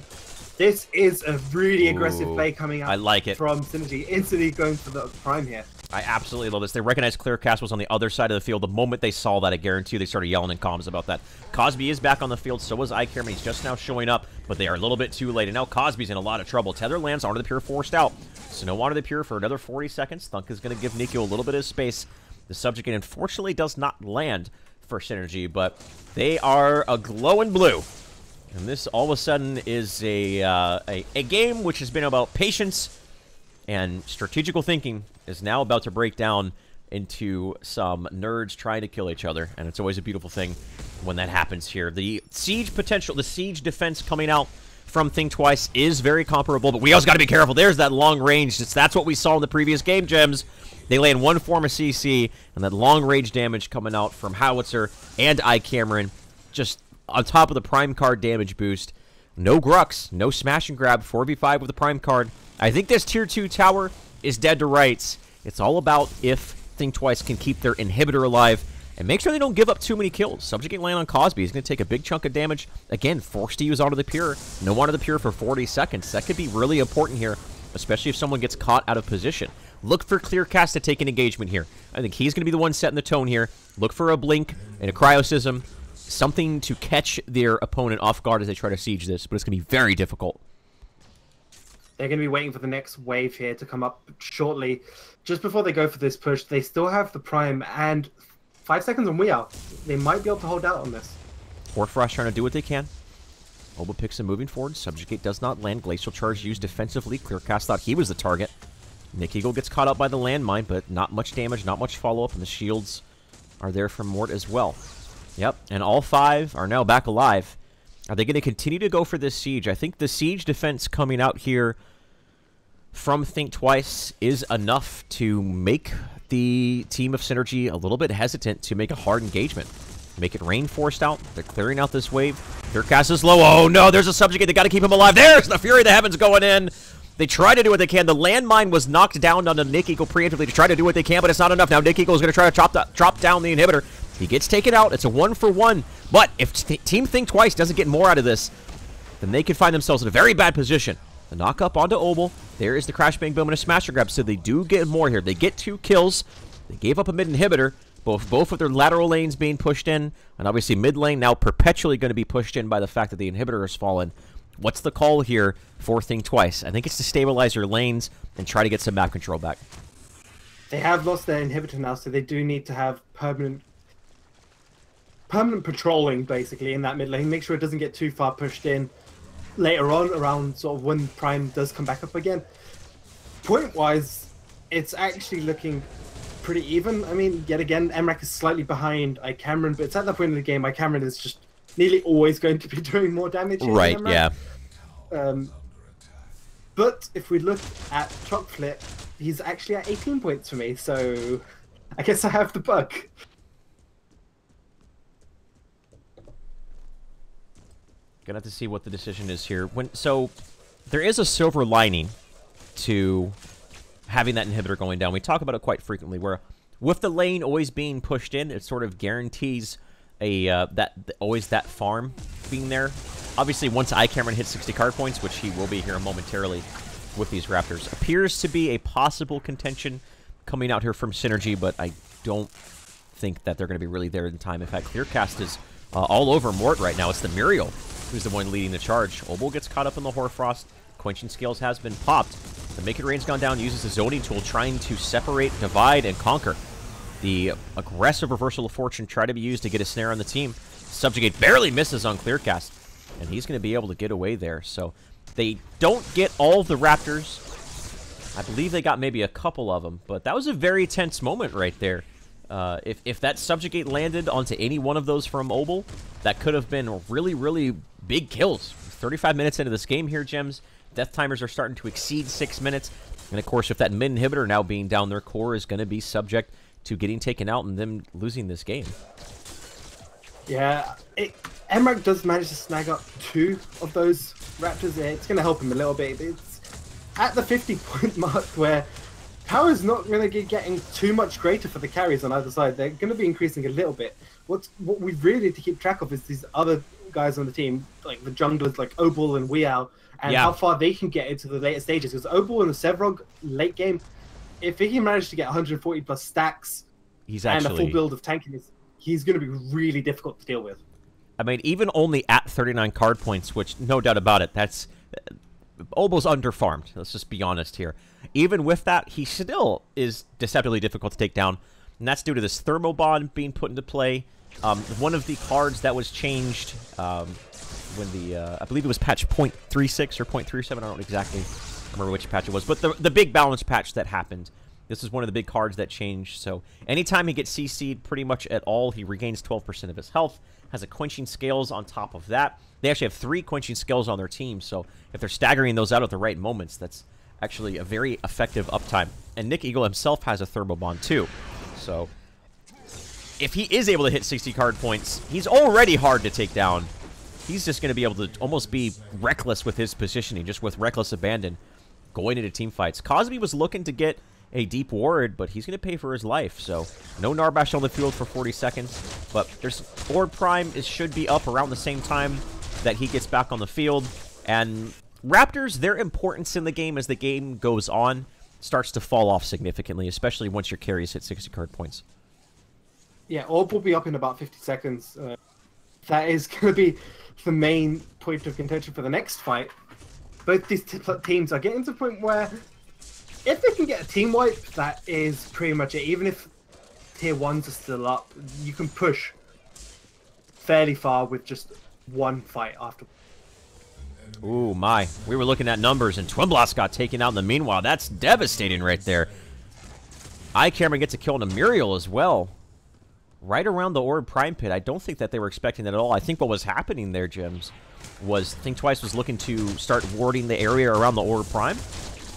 this is a really aggressive play coming out from Synergy. Instantly going for the Prime here. I absolutely love this. They recognized Clearcast was on the other side of the field. The moment they saw that, I guarantee you they started yelling in comms about that. Cosby is back on the field. So is iCameron. He's just now showing up, but they are a little bit too late. And now Cosby's in a lot of trouble. Tether lands onto the Pure forced out. Snow onto the Pure for another 40 seconds. Thunk is going to give Nikio a little bit of space. The subject unfortunately does not land for Synergy, but they are a glowing blue. And this all of a sudden is a game which has been about patience and strategical thinking is now about to break down into some nerds trying to kill each other. And it's always a beautiful thing when that happens here. The siege potential, the siege defense coming out from Think Twice is very comparable, but we also got to be careful. There's that long range. That's what we saw in the previous game, Gems. They land one form of CC, and that long-range damage coming out from Howitzer and iCameron, just on top of the Prime card damage boost. No Grux, no smash and grab, 4v5 with the Prime card. I think this Tier 2 tower is dead to rights. It's all about if Think Twice can keep their inhibitor alive and make sure they don't give up too many kills. Subjugate land on Cosby. He's going to take a big chunk of damage. Again, forced to use Onto the Pure. No Onto the Pure for 40 seconds. That could be really important here, especially if someone gets caught out of position. Look for Clearcast to take an engagement here. I think he's going to be the one setting the tone here. Look for a blink and a cryosism. something to catch their opponent off guard as they try to siege this, but it's going to be very difficult. They're going to be waiting for the next wave here to come up shortly. Just before they go for this push, they still have the Prime and 5 seconds on Weow. They might be able to hold out on this. Warfrost trying to do what they can. Oba picks him moving forward. Subjugate does not land. Glacial Charge used defensively. Clearcast thought he was the target. Nick Eagle gets caught up by the landmine, but not much damage, not much follow-up, and the shields are there for Mort as well. Yep, and all 5 are now back alive. Are they going to continue to go for this siege? I think the siege defense coming out here from Think Twice is enough to make the team of Synergy a little bit hesitant to make a hard engagement. Make it rain forced out. They're clearing out this wave. Clearcast is low. Oh no, there's a Subjugate. They got to keep him alive. There's the Fury of the Heavens going in. They try to do what they can. The landmine was knocked down onto Nick Eagle preemptively to try to do what they can, but it's not enough. Now Nick Eagle is going to try to drop down the inhibitor. He gets taken out. It's a 1-for-1. But if Team Think Twice doesn't get more out of this, then they could find themselves in a very bad position. The knock up onto Obel. There is the Crash Bang Boom and a Smasher Grab, so they do get more here. They get 2 kills. They gave up a mid inhibitor. Both of their lateral lanes being pushed in, and obviously mid lane now perpetually going to be pushed in by the fact that the inhibitor has fallen. What's the call here for Think Twice? I think it's to stabilize your lanes and try to get some map control back. They have lost their inhibitor now, so they do need to have permanent patrolling, basically, in that mid lane. Make sure it doesn't get too far pushed in later on, around sort of when Prime does come back up again. Point-wise, it's actually looking pretty even. I mean, yet again, Emrak is slightly behind Cameron, but it's at that point in the game Cameron is just nearly always going to be doing more damage. Right, yeah. But if we look at Chocolate, he's actually at 18 points for me, so I guess I have the bug. Gonna have to see what the decision is here. So there is a silver lining to having that inhibitor going down. We talk about it quite frequently, where with the lane always being pushed in, it sort of guarantees always that farm being there. Obviously, once Cameron hits 60 card points, which he will be here momentarily with these Raptors, appears to be a possible contention coming out here from Synergy, but I don't think that they're going to be really there in time. In fact, Clearcast is all over Mort right now. It's the Muriel who's the one leading the charge. Obel gets caught up in the Hoarfrost. Quenching Scales has been popped. The Make It Rain's gone down, uses the zoning tool, trying to separate, divide, and conquer. The aggressive Reversal of Fortune tried to be used to get a snare on the team. Subjugate barely misses on Clearcast, and he's going to be able to get away there. So they don't get all of the Raptors. I believe they got maybe a couple of them, but that was a very tense moment right there. If that Subjugate landed onto any one of those from Obel, that could have been really, really big kills. 35 minutes into this game here, Gems. Death timers are starting to exceed 6 minutes. And of course, if that mid inhibitor now being down, their core is going to be subject to getting taken out and them losing this game. Yeah, Emrak does manage to snag up 2 of those Raptors. Yeah, it's going to help him a little bit. It's at the 50-point mark where power's not going to be getting too much greater for the carries on either side. They're going to be increasing a little bit. What we really need to keep track of is these other guys on the team, like the junglers like Obel and Weow, and how far they can get into the later stages. Because Obel in the Sevrog late game, if he can manage to get 140 plus stacks and a full build of tanking, he's going to be really difficult to deal with. I mean, even only at 39 card points, which no doubt about it, that's Obel's underfarmed. Let's just be honest here. Even with that, he still is deceptively difficult to take down, and that's due to this Thermo Bond being put into play. One of the cards that was changed when the I believe it was patch 0.36 or 0.37. I don't exactly remember which patch it was, but the big balance patch that happened. This is one of the big cards that changed. So anytime he gets CC'd pretty much at all, he regains 12% of his health. Has a Quenching Scales on top of that. They actually have 3 Quenching Scales on their team, so if they're staggering those out at the right moments, that's actually a very effective uptime. And Nick Eagle himself has a Thermo Bond too. So if he is able to hit 60 card points, he's already hard to take down. He's just going to be able to almost be reckless with his positioning, just with reckless abandon going into team fights. Cosby was looking to get a deep ward, but he's going to pay for his life. So no Narbash on the field for 40 seconds. But there's Orb Prime should be up around the same time that he gets back on the field. And Raptors, their importance in the game as the game goes on starts to fall off significantly, especially once your carries hit 60 card points. Yeah, Orb will be up in about 50 seconds. that is going to be the main point of contention for the next fight. Both these teams are getting to the point where if they can get a team wipe, that is pretty much it. Even if tier 1s are still up, you can push fairly far with just one fight after. Ooh, my. We were looking at numbers, and Twin Blast got taken out in the meanwhile. That's devastating right there. Cameron gets a kill on a Muriel as well. Right around the Orb Prime pit. I don't think that they were expecting that at all. I think what was happening there, Jims, was Think Twice was looking to start warding the area around the Orb Prime,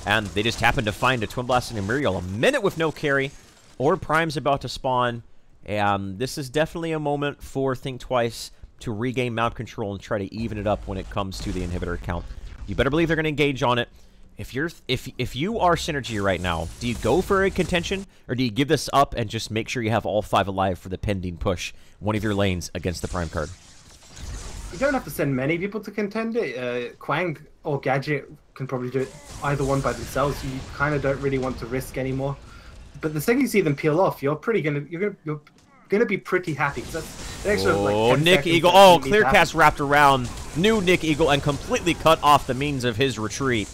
and they just happened to find a Twin Blast and a Muriel. A minute with no carry. Orb Prime's about to spawn, and this is definitely a moment for Think Twice to regain map control and try to even it up when it comes to the inhibitor count. You better believe they're going to engage on it. If you are Synergy right now, do you go for a contention, or do you give this up and just make sure you have all 5 alive for the pending push, one of your lanes against the Prime card? You don't have to send many people to contend it. Quang or Gadget can probably do it either one by themselves. You kind of don't really want to risk anymore. But the second you see them peel off, you're gonna be pretty happy. That's an extra, like, 10 Nick Eagle. Oh, clear cast wrapped around new Nick Eagle and completely cut off the means of his retreat.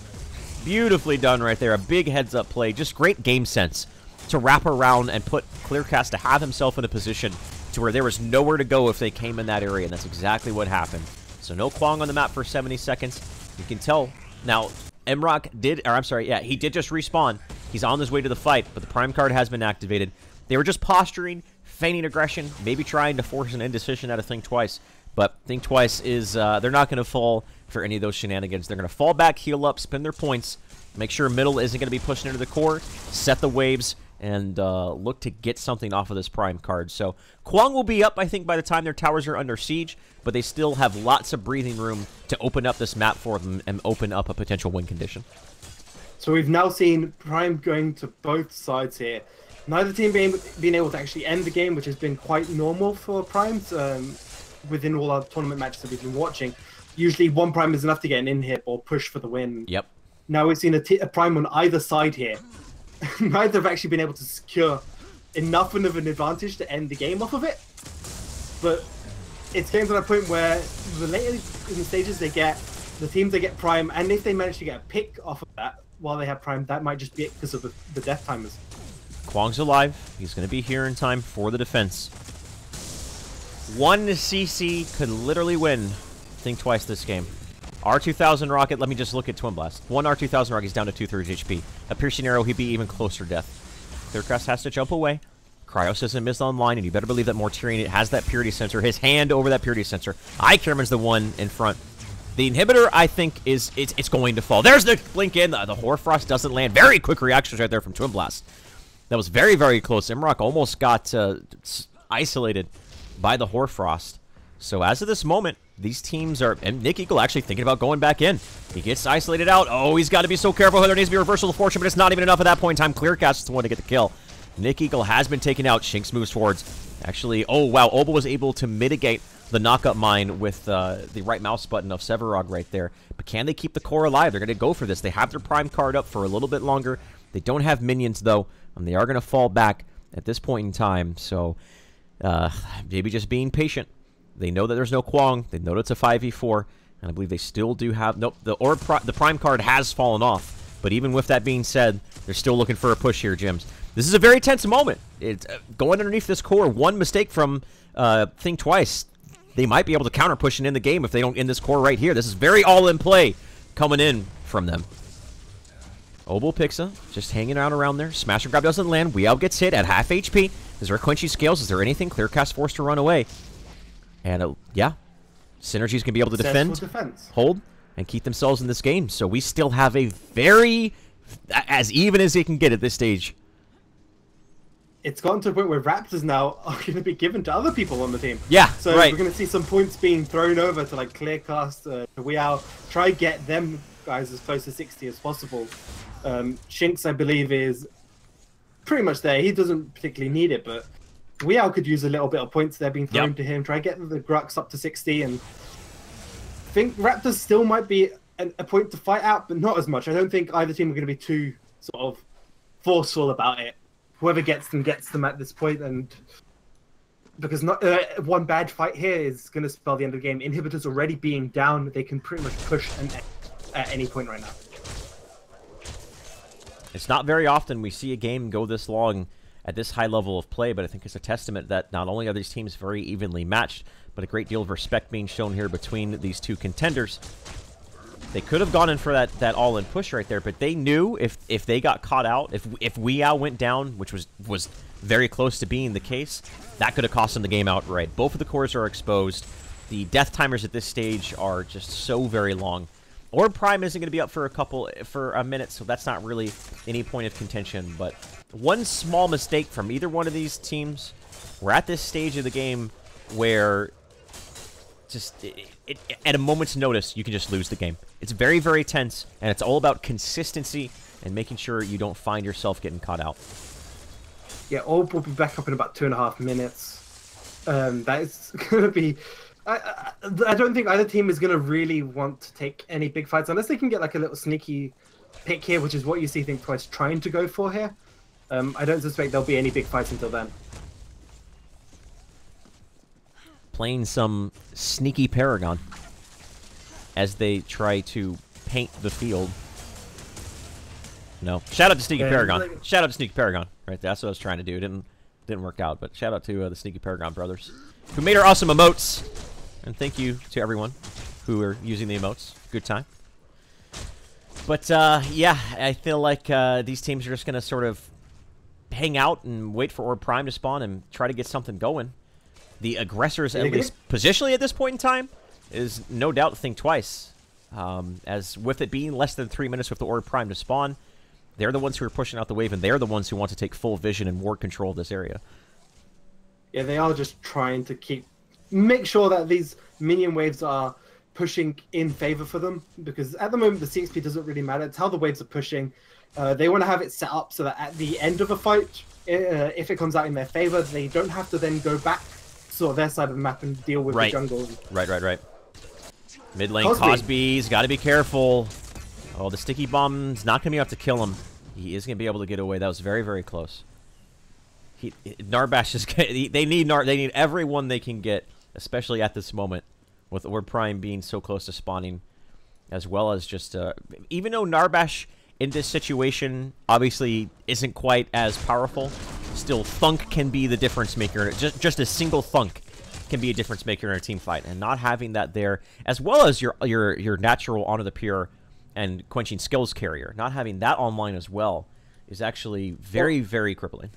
Beautifully done right there. A big heads-up play. Just great game sense to wrap around and put Clearcast to have himself in a position to where there was nowhere to go if they came in that area, and that's exactly what happened. So no Kwong on the map for 70 seconds. You can tell. Now, Mrock did, or I'm sorry, yeah, he did just respawn. He's on his way to the fight, but the Prime card has been activated. They were just posturing, feigning aggression, maybe trying to force an indecision out of Think Twice. But Think Twice is, they're not going to fall for any of those shenanigans. They're going to fall back, heal up, spend their points, make sure middle isn't going to be pushing into the core, set the waves, and look to get something off of this Prime card. So Kwong will be up, I think, by the time their towers are under siege, but they still have lots of breathing room to open up this map for them and open up a potential win condition. So we've now seen Prime going to both sides here. Neither team being able to actually end the game, which has been quite normal for Primes. Within all our tournament matches that we've been watching, usually one Prime is enough to get an in-hit or push for the win. Yep. Now we've seen a Prime on either side here. Neither have actually been able to secure enough of an advantage to end the game off of it. But it's getting to that point where the later in the stages the teams they get Prime, and if they manage to get a pick off of that while they have Prime, that might just be it because of the death timers. Kwong's alive. He's going to be here in time for the defense. One CC could literally win Think Twice this game. R2000 Rocket, let me just look at Twin Blast. One R2000 Rocket is down to 2/3 HP. A piercing arrow, he'd be even closer to death. Clearcast has to jump away. Cryos isn't missed online, and you better believe that Mortarian has that purity sensor, his hand over that purity sensor. Cameron's the one in front. The inhibitor, I think, it's going to fall. There's the blink in. The Hoarfrost doesn't land. Very quick reactions right there from Twin Blast. That was very, very close. Imrock almost got isolated by the Hoarfrost. So as of this moment, these teams are... And Nick Eagle actually thinking about going back in. He gets isolated out. Oh, he's got to be so careful. There needs to be a reversal of fortune, but it's not even enough at that point in time. Clearcast is the one to get the kill. Nick Eagle has been taken out. Shinx moves forwards. Actually, oh, wow. Oba was able to mitigate the knockup mine with the right mouse button of Severog right there. But can they keep the core alive? They're going to go for this. They have their Prime card up for a little bit longer. They don't have minions, though, and they are going to fall back at this point in time. So... maybe just being patient. They know that there's no Kwong. They know that it's a 5v4. And I believe they still do have... Nope, the Prime card has fallen off. But even with that being said, they're still looking for a push here, Jims. This is a very tense moment. It's going underneath this core. One mistake from Think Twice. They might be able to counter pushing in the game if they don't end this core right here. This is very all-in play coming in from them. Obel Pixa just hanging out around there. Smash and grab doesn't land. Weow gets hit at half HP. Is there Quenchy scales? Is there anything? Clearcast forced to run away. And, yeah. Synergy's going to be able to defend, hold, and keep themselves in this game. So we still have a very... as even as they can get at this stage. It's gotten to a point where Raptors now are going to be given to other people on the team. Yeah, so right. We're going to see some points being thrown over to, like, Clearcast, to Weow. Try get them guys as close to 60 as possible. Shinx, I believe, is pretty much there. He doesn't particularly need it, but Weow could use a little bit of points there being thrown to him. Try get the Grux up to 60, and I think Raptors still might be a point to fight out, but not as much. I don't think either team are going to be too sort of forceful about it. Whoever gets them at this point, and because not one bad fight here is going to spell the end of the game. Inhibitors already being down, they can pretty much push at any point right now. It's not very often we see a game go this long at this high level of play, but I think it's a testament that not only are these teams very evenly matched, but a great deal of respect being shown here between these two contenders. They could have gone in for that all-in push right there, but they knew if they got caught out, if Weeow went down, which was very close to being the case, that could have cost them the game outright. Both of the cores are exposed. The death timers at this stage are just so very long. Orb Prime isn't going to be up for a minute, so that's not really any point of contention. But one small mistake from either one of these teams, we're at this stage of the game where just at a moment's notice, you can just lose the game. It's very, very tense, and it's all about consistency and making sure you don't find yourself getting caught out. Yeah, Orb will be back up in about 2.5 minutes. That is going to be... I don't think either team is going to really want to take any big fights unless they can get like a little sneaky pick here, which is what you see Think Twice trying to go for here. I don't suspect there'll be any big fights until then. Playing some sneaky Paragon as they try to paint the field. No. Shout out to Sneaky Paragon. Shout out to Sneaky Paragon. Right, that's what I was trying to do. It didn't work out, but shout out to the Sneaky Paragon brothers who made our awesome emotes. And thank you to everyone who are using the emotes. Good time. But, yeah, I feel like these teams are just going to sort of hang out and wait for Orb Prime to spawn and try to get something going. The aggressors, at least positionally at this point in time, is no doubt Think Twice. As with it being less than 3 minutes with the Orb Prime to spawn, they're the ones who are pushing out the wave, and they're the ones who want to take full vision and ward control of this area. Yeah, they are just trying to make sure that these minion waves are pushing in favor for them, because at the moment the CXP doesn't really matter. It's how the waves are pushing. They want to have it set up so that at the end of a fight, if it comes out in their favor, they don't have to then go back sort of their side of the map and deal with the jungle. Right. Mid lane, Cosby's got to be careful. Oh, the sticky bomb's not going to be able to kill him. He is going to be able to get away. That was very, very close. Narbash is... They need everyone they can get, especially at this moment, with Orb Prime being so close to spawning, as well as just... even though Narbash in this situation obviously isn't quite as powerful, still Thunk can be the difference maker. Just a single Thunk can be a difference maker in a team fight, and not having that there, as well as your natural Honor the Pure and Quenching Skills carrier, not having that online as well, is actually very, very crippling.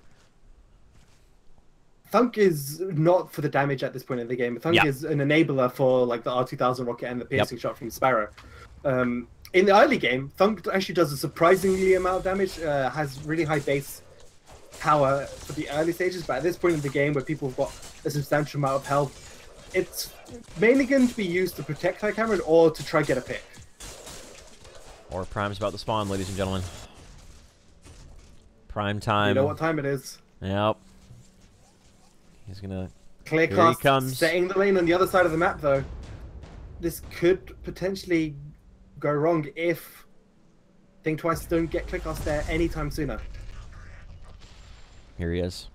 Thunk is not for the damage at this point in the game. Thunk is an enabler for like the R2000 rocket and the piercing shot from Sparrow. In the early game, Thunk actually does a surprisingly amount of damage, has really high base power for the early stages, but at this point in the game where people have got a substantial amount of health, it's mainly going to be used to protect High Cameron or to try get a pick. Or Prime's about to spawn, ladies and gentlemen. Prime time. You know what time it is. Yep. He's gonna... Clear cast, setting the lane on the other side of the map, though. This could potentially go wrong if Think Twice don't get clear cast there anytime sooner. Here he is.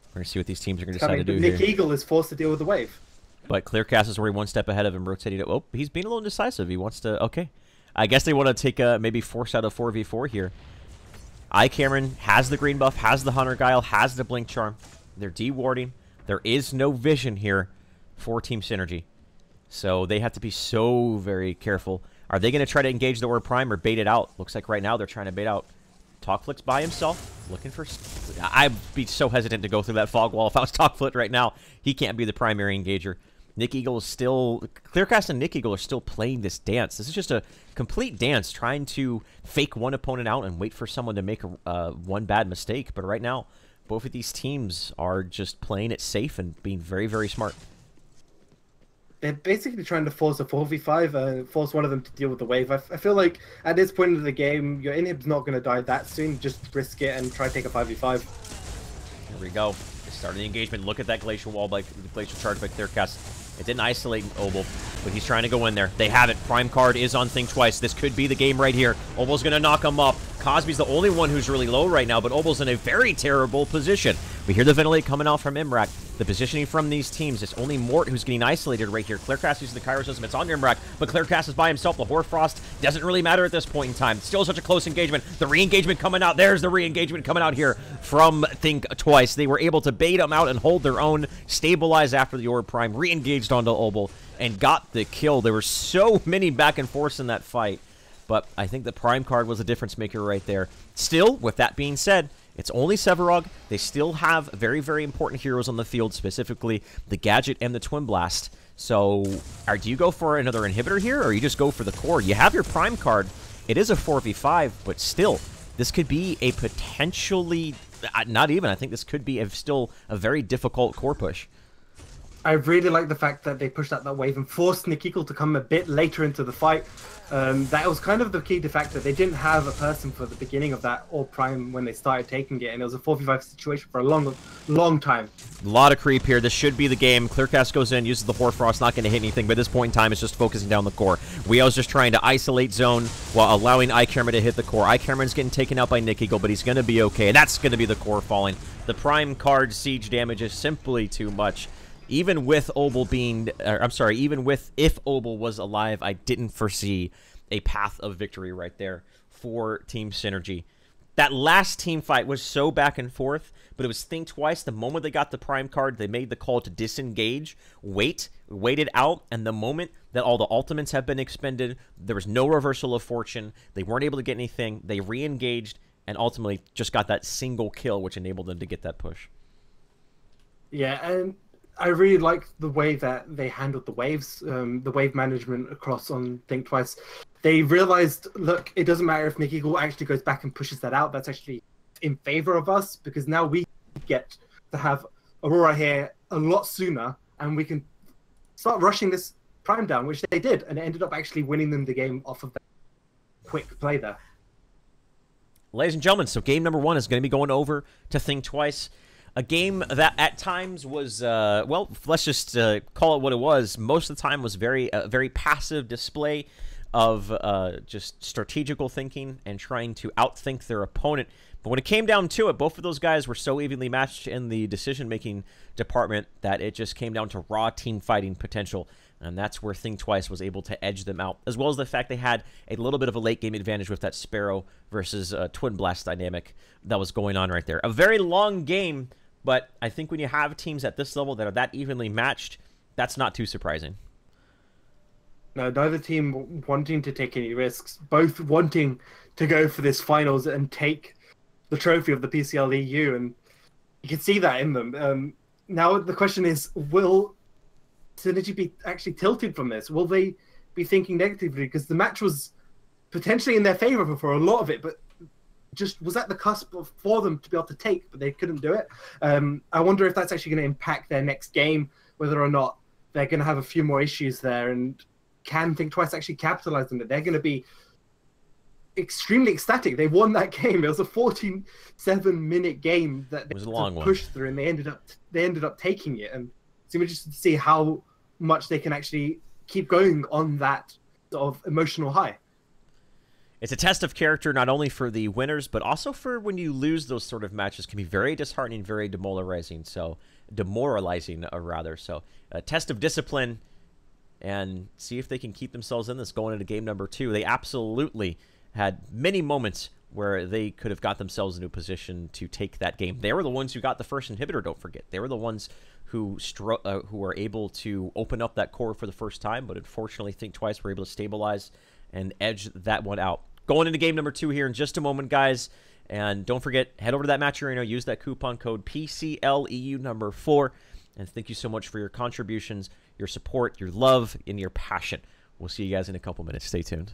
We're gonna see what these teams are gonna decide to do Nick here. Eagle is forced to deal with the wave. But Clearcast is already one step ahead of him, rotating. Oh, he's being a little indecisive. He wants to... Okay. I guess they want to take maybe force out of 4v4 here. Cameron has the green buff, has the Hunter Guile, has the Blink Charm. They're dewarding. There is no vision here for Team Synergy. So they have to be so very careful. Are they going to try to engage the Orb Prime or bait it out? Looks like right now they're trying to bait out. Talkflick's by himself, looking for... I'd be so hesitant to go through that fog wall if I was Talkflick right now. He can't be the primary engager. Nick Eagle is still... Clearcast and Nick Eagle are still playing this dance. This is just a complete dance, trying to fake one opponent out and wait for someone to make one bad mistake. But right now, both of these teams are just playing it safe and being very, very smart. They're basically trying to force a 4v5, force one of them to deal with the wave. I feel like at this point in the game, your inhib's not going to die that soon. Just risk it and try to take a 5v5. Here we go. Starting the engagement. Look at that glacial wall by the glacial charge by Clearcast. It didn't isolate Obel, but he's trying to go in there. They have it. Prime card is on Think Twice. This could be the game right here. Obel's going to knock him up. Cosby's the only one who's really low right now, but Obel's in a very terrible position. We hear the ventilate coming out from Imrak. The positioning from these teams, it's only Mort who's getting isolated right here. Clearcast using the Kairos system. It's on Imrak, but Clearcast is by himself. The Hoarfrost doesn't really matter at this point in time. Still such a close engagement. The re-engagement coming out. There's the re-engagement coming out here from Think Twice. They were able to bait him out and hold their own, stabilize after the Orb Prime, re-engaged onto Obel, and got the kill. There were so many back and forths in that fight, but I think the Prime card was a difference maker right there. Still, with that being said, it's only Sevarog. They still have very, very important heroes on the field, specifically the Gadget and the Twin Blast. So, do you go for another inhibitor here, or you just go for the core? You have your Prime card. It is a 4v5, but still, this could be a potentially, not even, I think this could be still a very difficult core push. I really like the fact that they pushed out that wave and forced Nikiko to come a bit later into the fight. That was kind of the key factor. They didn't have a person for the beginning of that Orb Prime when they started taking it, and it was a 4v5 situation for a long time. A lot of creep here. This should be the game. Clearcast goes in, uses the Hoarfrost, not going to hit anything, but at this point in time, it's just focusing down the core. Weo's just trying to isolate zone while allowing iCamera to hit the core. iCamera's getting taken out by Nikiko, but he's going to be okay. That's going to be the core falling. The Prime card siege damage is simply too much. Even with Obel being, even with if Obel was alive, I didn't foresee a path of victory right there for Team Synergy. That last team fight was so back and forth, but it was Think Twice. The moment they got the Prime card, they made the call to disengage, waited out, and the moment that all the ultimates have been expended, there was no reversal of fortune. They weren't able to get anything. They re-engaged and ultimately just got that single kill, which enabled them to get that push. Yeah, and I really like the way that they handled the waves, the wave management across on Think Twice. They realized, look, it doesn't matter if Nikiko actually goes back and pushes that out. That's actually in favor of us, because now we get to have Aurora here a lot sooner, and we can start rushing this Prime down, which they did, and it ended up actually winning them the game off of that quick play there. Ladies and gentlemen, so game number 1 is going to be going over to Think Twice. A game that at times was, well, let's just call it what it was. Most of the time was very passive display of just strategical thinking and trying to outthink their opponent. But when it came down to it, both of those guys were so evenly matched in the decision-making department that it just came down to raw team fighting potential. And that's where Think Twice was able to edge them out, as well as the fact they had a little bit of a late-game advantage with that Sparrow versus Twin Blast dynamic that was going on right there. A very long game, but I think when you have teams at this level that are that evenly matched, that's not too surprising. No, neither team wanting to take any risks, both wanting to go for this finals and take the trophy of the PCL EU, and you can see that in them. Now the question is, will Synergy be actually tilted from this? Will they be thinking negatively? Because the match was potentially in their favor for a lot of it, but just was at the cusp for them to be able to take, but they couldn't do it. I wonder if that's actually going to impact their next game, whether or not they're going to have a few more issues there, and can Think Twice actually capitalize on it. They're going to be extremely ecstatic. They won that game. It was a 47-minute game that they pushed through, and they ended up taking it. And so we're just to see how much they can actually keep going on that sort of emotional high. It's a test of character, not only for the winners, but also for when you lose those sort of matches. Can be very disheartening, very demoralizing. So, rather. So, a test of discipline, and see if they can keep themselves in this going into game number 2. They absolutely had many moments where they could have got themselves into a position to take that game. They were the ones who got the first inhibitor, don't forget. They were the ones who were able to open up that core for the first time, but unfortunately Think Twice were able to stabilize and edge that one out. Going into game number 2 here in just a moment, guys. And don't forget, head over to that match arena, use that coupon code PCLEU number 4. And thank you so much for your contributions, your support, your love, and your passion. We'll see you guys in a couple minutes. Stay tuned.